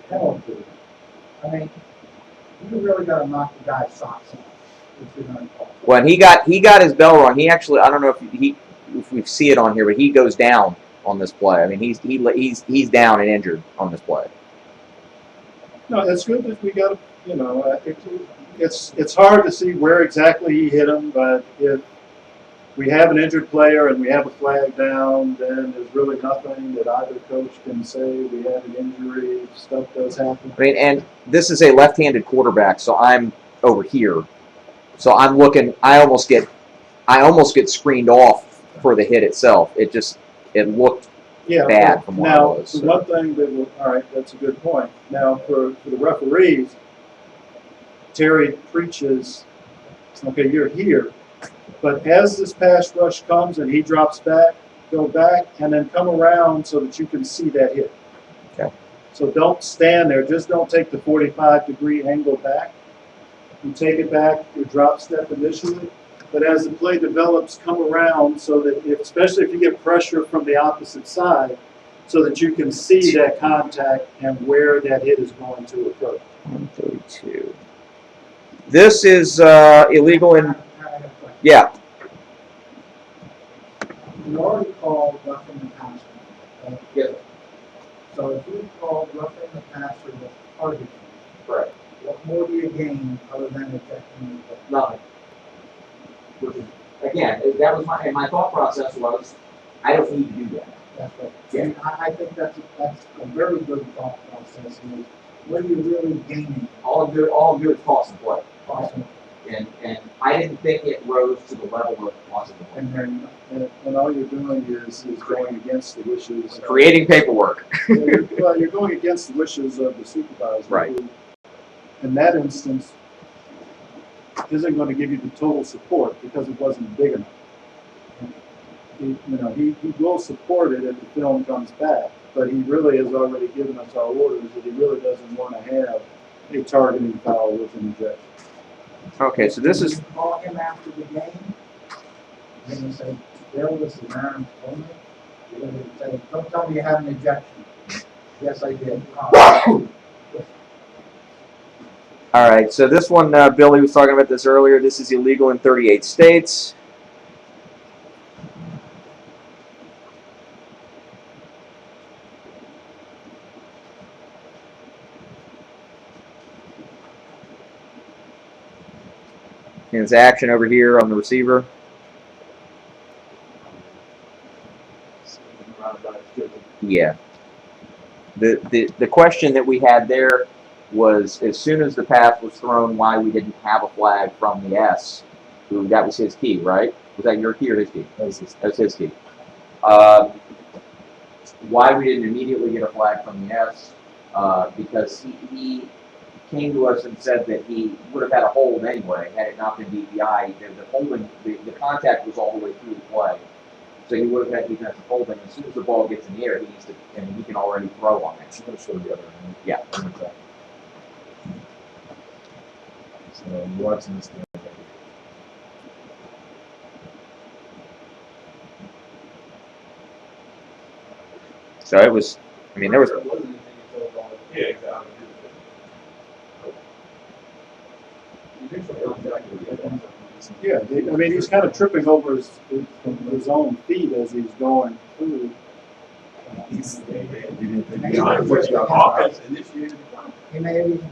penalty, I mean, you really gotta knock the guy's socks off if you're gonna call. When he got his bell rung, he actually, I don't know if we see it on here, but he goes down on this play. I mean, he's down and injured on this play. no, it's good that we got, you know, it's hard to see where exactly he hit him, but if we have an injured player and we have a flag down, then there's really nothing that either coach can say. We had an injury, stuff does happen. I mean, and this is a left-handed quarterback, so I'm over here. So I'm looking. I almost get screened off for the hit itself. It looked bad from where I now, was. the So. one thing that will, all right, that's a good point. Now, for the referees, Terry preaches, okay, you're here, but as this pass rush comes and he drops back, go back and then come around so that you can see that hit. Okay. So don't stand there. Just don't take the 45-degree angle back. You take it back, your drop step initially, but as the play develops, come around so that, especially if you get pressure from the opposite side, so that you can see that contact and where that hit is going to occur. 132. This is illegal in. Yeah. You already called roughing the passer. Right? Yes. So if you called roughing the passer with targeting, Right. what more do you gain other than ejecting the ball? Nothing. Which is, again, that was my thought process was, I don't need to do that. That's right. Yeah. And I think that's a very good thought process. Is what are you really gaining? All good is toss and play. Possible. And I didn't think it rose to the level of toss and play. And all you're doing is going against the wishes. Creating paperwork. Well, you're going against the wishes of the supervisor. Right. Who, in that instance, isn't going to give you the total support because it wasn't big enough. He will support it if the film comes back, but he really has already given us our orders that he really doesn't want to have a targeting foul with an ejection. Okay, so this is You call him after the game. You're going to say, Bill, this is Aaron Coleman. You're going to say, don't tell me you had an ejection. Yes, I did. all right. So this one, Billy was talking about this earlier. This is illegal in 38 states. And it's action over here on the receiver. Yeah. The question that we had there was, as soon as the pass was thrown, why we didn't have a flag from the S. That was his key, right? Was that your key or his key? That was his key. Why we didn't immediately get a flag from the S? Because he came to us and said that he would have had a hold anyway had it not been DPI. The contact was all the way through the play, so he would have had defensive holding. As soon as the ball gets in the air, he needs to, and he can already throw on it. Yeah. So you're watching this game. So it was. I mean, there was. It wasn't anything until about. Yeah, exactly. Yeah, I mean, he's kind of tripping over his own feet as he's going through. He's, He may have even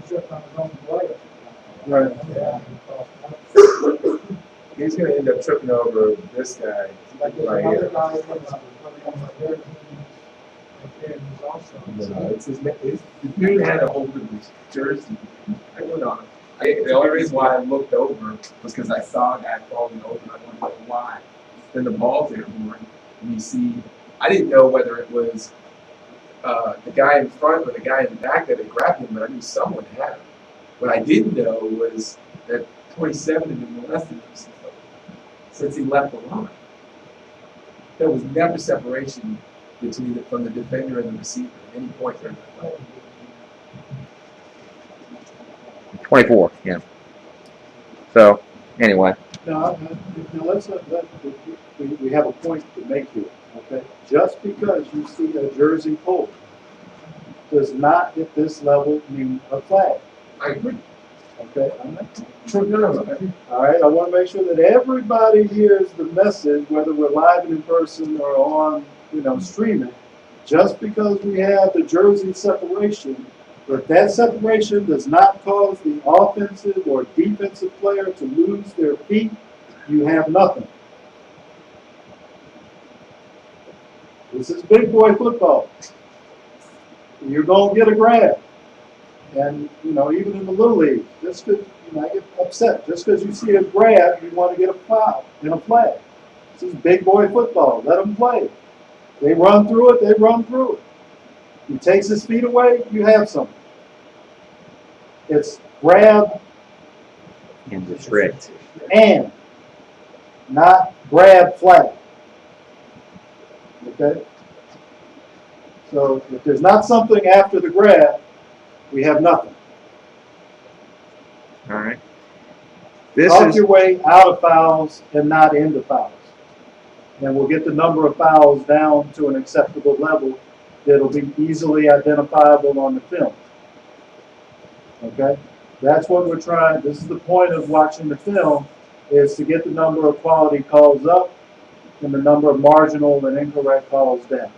tripped on his own player. Right. Yeah. he's gonna end up tripping over this guy Like there's right another here. guy on their team, right there, who's also. It's the dude had a hold of his jersey. I went on. The only reason why I looked over was because I saw a guy falling over. I wanted to know why. Then the ball's airborne, and you see. I didn't know whether it was the guy in front or the guy in the back that had grabbed him, but I knew someone had him. What I didn't know was that 27 had been molested him since he left the line. There was never separation from the defender and the receiver at any point during that play. 24, yeah. So, anyway, Now, we have a point to make here, okay? Just because you see a jersey pulled does not at this level mean a flag, I agree. okay? No. All right, I want to make sure that everybody hears the message, whether we're live and in person or on, streaming. Just because we have the jersey separation, but that separation does not cause the offensive or defensive player to lose their feet, you have nothing. This is big boy football. You're going to get a grab. And, even in the Little League, I get upset. Just because you see a grab, you want to get a foul and a flag. This is big boy football. Let them play. They run through it, they run through it. He takes his feet away, you have something. It's grab in the script. and, not grab flag. Okay? So if there's not something after the grab, we have nothing. All right. This Talk is your way out of fouls and not into fouls. And we'll get the number of fouls down to an acceptable level that'll be easily identifiable on the film. Okay? That's what we're trying. This is the point of watching the film, is to get the number of quality calls up and the number of marginal and incorrect calls down.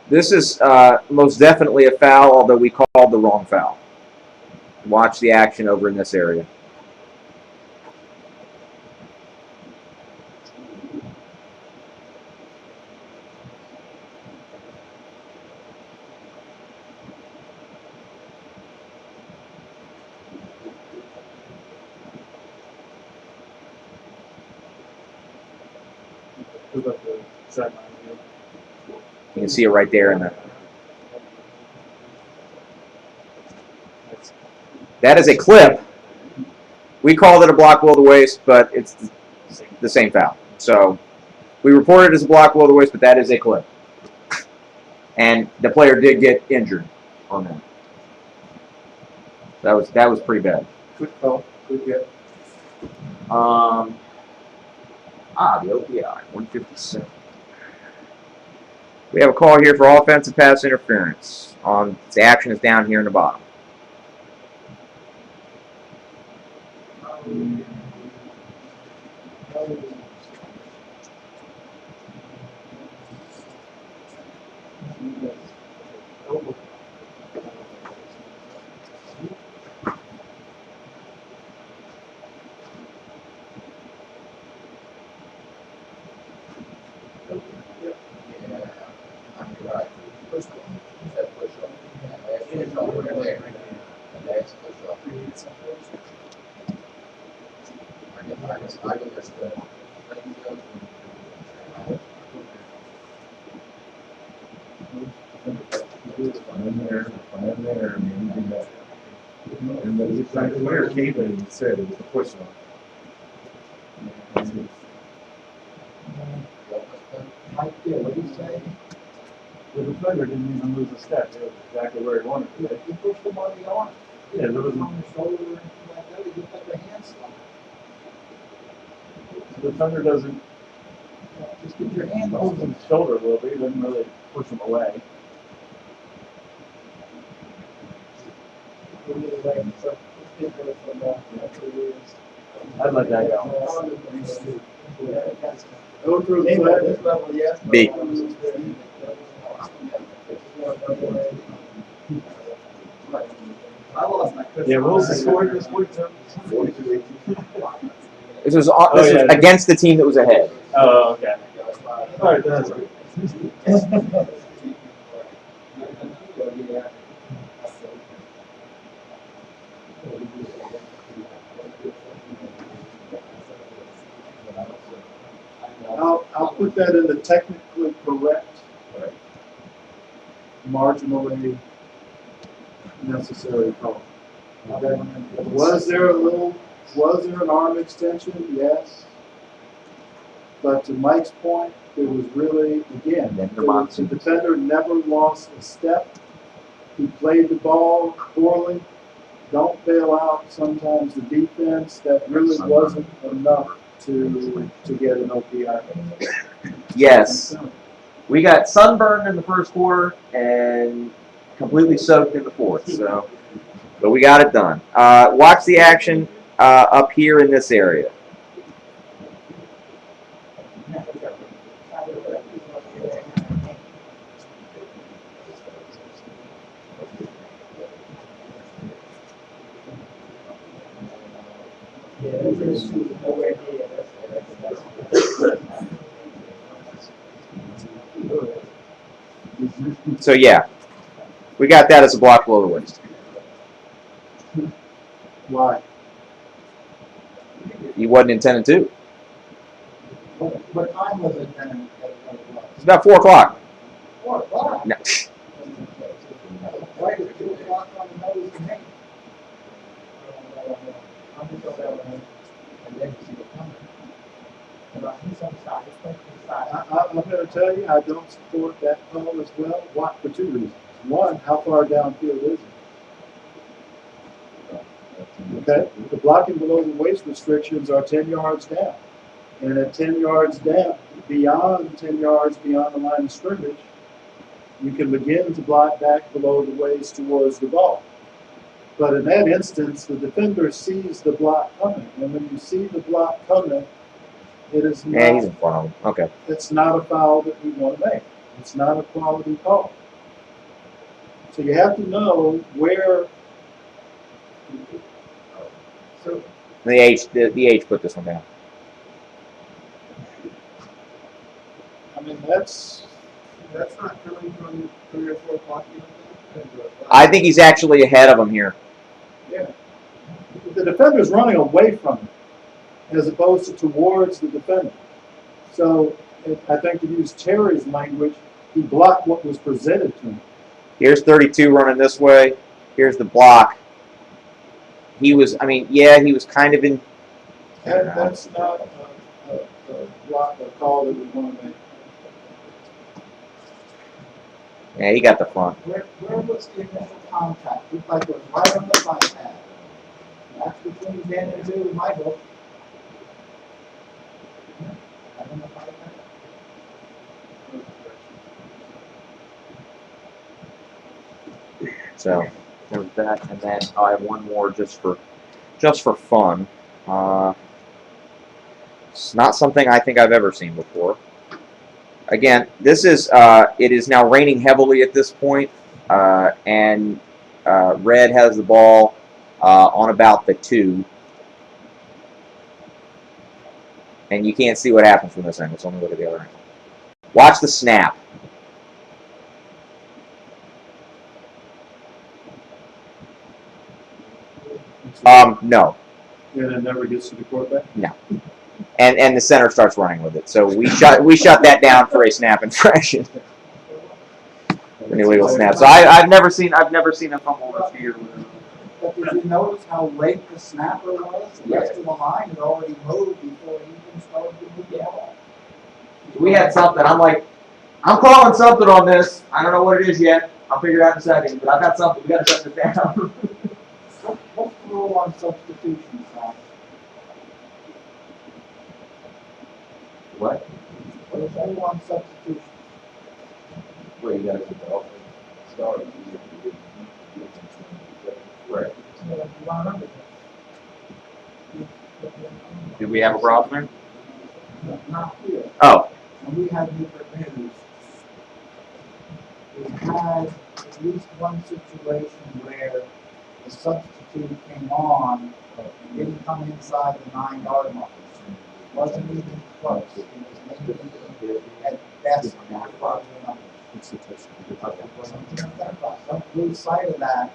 This is most definitely a foul, although we called the wrong foul. Watch the action over in this area. Who's up the sideline view? You can see it right there in the. That is a clip. We called it a block below the waist, but it's the same foul. So we reported it as a block below the waist, but that is a clip. And the player did get injured on that. That was pretty bad. Good call. Good get. The OPI, 157. We have a call here for offensive pass interference. The action is down here in the bottom. Fine there, I mean, we did that. And the player came in and said it was a push off. What do you say? The defender didn't even lose a step. It was exactly where he wanted to be. He pushed him on the arm. Yeah, there was On the shoulder or anything like that, he looked like a hand slap. the defender doesn't Just get your hand hold over his shoulder a little bit. He doesn't really push them away. I'd let that go. Go through the Anyway, flag. this level, yes. B. I lost my Christmas. Yeah, what was the score this week, Tim? This was Oh, this yeah. was against the team that was ahead. Oh, okay. All right, that's right. I'll put that in the technically correct, marginally necessary call. Was there an arm extension? Yes. But to Mike's point, it was really, again, the defender never lost a step. He played the ball poorly. Don't bail out sometimes the defense. That really wasn't enough to get an OPI. Yes. We got sunburned in the first quarter and completely soaked in the fourth. So, but we got it done. Watch the action up here in this area. So yeah, we got that as a block below the waist. Why? He wasn't intended to. What time was it then? It's about 4 o'clock. 4 o'clock? No. Why is it 2 o'clock on the nose to me? I'm going to tell you, I don't support that call as well. Why? For two reasons. One, how far downfield is it? Okay, the blocking below the waist restrictions are 10 yards down. And at 10 yards down, beyond 10 yards beyond the line of scrimmage, you can begin to block back below the waist towards the ball. But in that instance, the defender sees the block coming. And when you see the block coming, it is Yeah, he's not, in front of him. Okay. it's not a foul that we want to make. It's not a quality call. So you have to know where. So The H put this one down. I mean, that's not coming from 3 or 4 o'clock. I think he's actually ahead of him here. yeah. The defender's running away from it, as opposed to towards the defender. So I think to use Terry's language, he blocked what was presented to him. Here's 32 running this way. Here's the block. He was, I mean, yeah, he was kind of in. That's not a block, a call that we want to make. Yeah, he got the front. Where was the initial contact? Looked like it was right on the front pad. That's between Dan and 2 in my book. I don't know if I have So there was that, and then I have one more just for fun. It's not something I think I've ever seen before. Again, this is it is now raining heavily at this point, and Red has the ball on about the 2. And you can't see what happens from this angle, so let me look at the other angle. Watch the snap. No. And it never gets to the quarterback? No. And the center starts running with it. So we shut that down for a snap infraction. An illegal snap. So I've never seen a fumble this year. But did you notice how late the snapper was? The rest of the line had already moved before he even started to move the ball. We had something. I'm calling something on this. I don't know what it is yet. I'll figure it out in a second. But I've got something. We got to shut this down. What's the rule on substitutions, Tom? What? What is the rule on substitutions? Well, you gotta get the offense started. Right. Do we have a problem Not here. there? Oh, And we had different news. We had at least one situation where the substitute came on and didn't come inside the 9-yard mark. Wasn't even close. It was maybe at best not far enough. Something to think about. Don't lose sight of that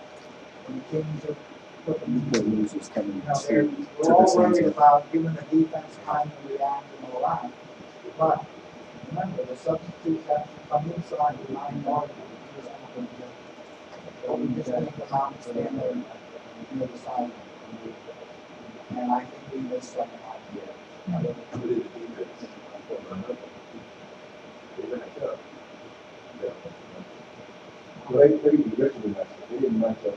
when teams are looking. We're all worried about giving the defense time to react and all that. But remember, the substitutes have to come inside the 9-yard line. So we just need to come out and stand there near the sideline. And I think we missed something out here. Well, they originally matched up. They didn't match up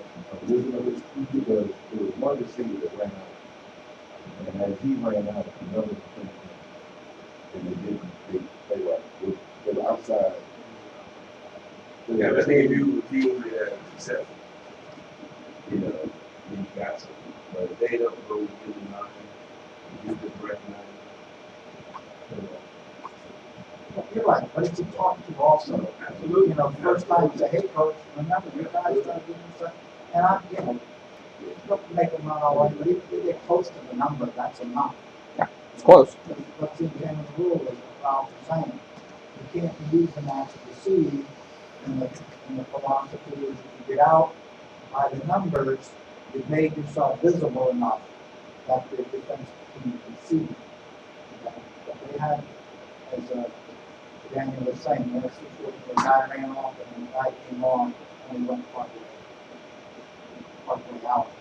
originally because there was one receiver that ran out. And as he ran out, another came in. And they were outside. Yeah, but they knew the team said, You know, these guys. But they don't go in the line, you just recognize. You're right, but it's a talk to also. Absolutely. You know, first time you say, hey, coach, remember, you guys gotta give me some, and don't make them run all the way, but if they get close to the number, that's enough. it's close. What's the intent of the rule is what Ralph is saying. You can't be using that to deceive, and the philosophy is if you get out by the numbers, you've made yourself visible enough that the defense can see. But they had, as Daniel was saying, there's a situation where a guy ran off and the guy came on and he went partway out.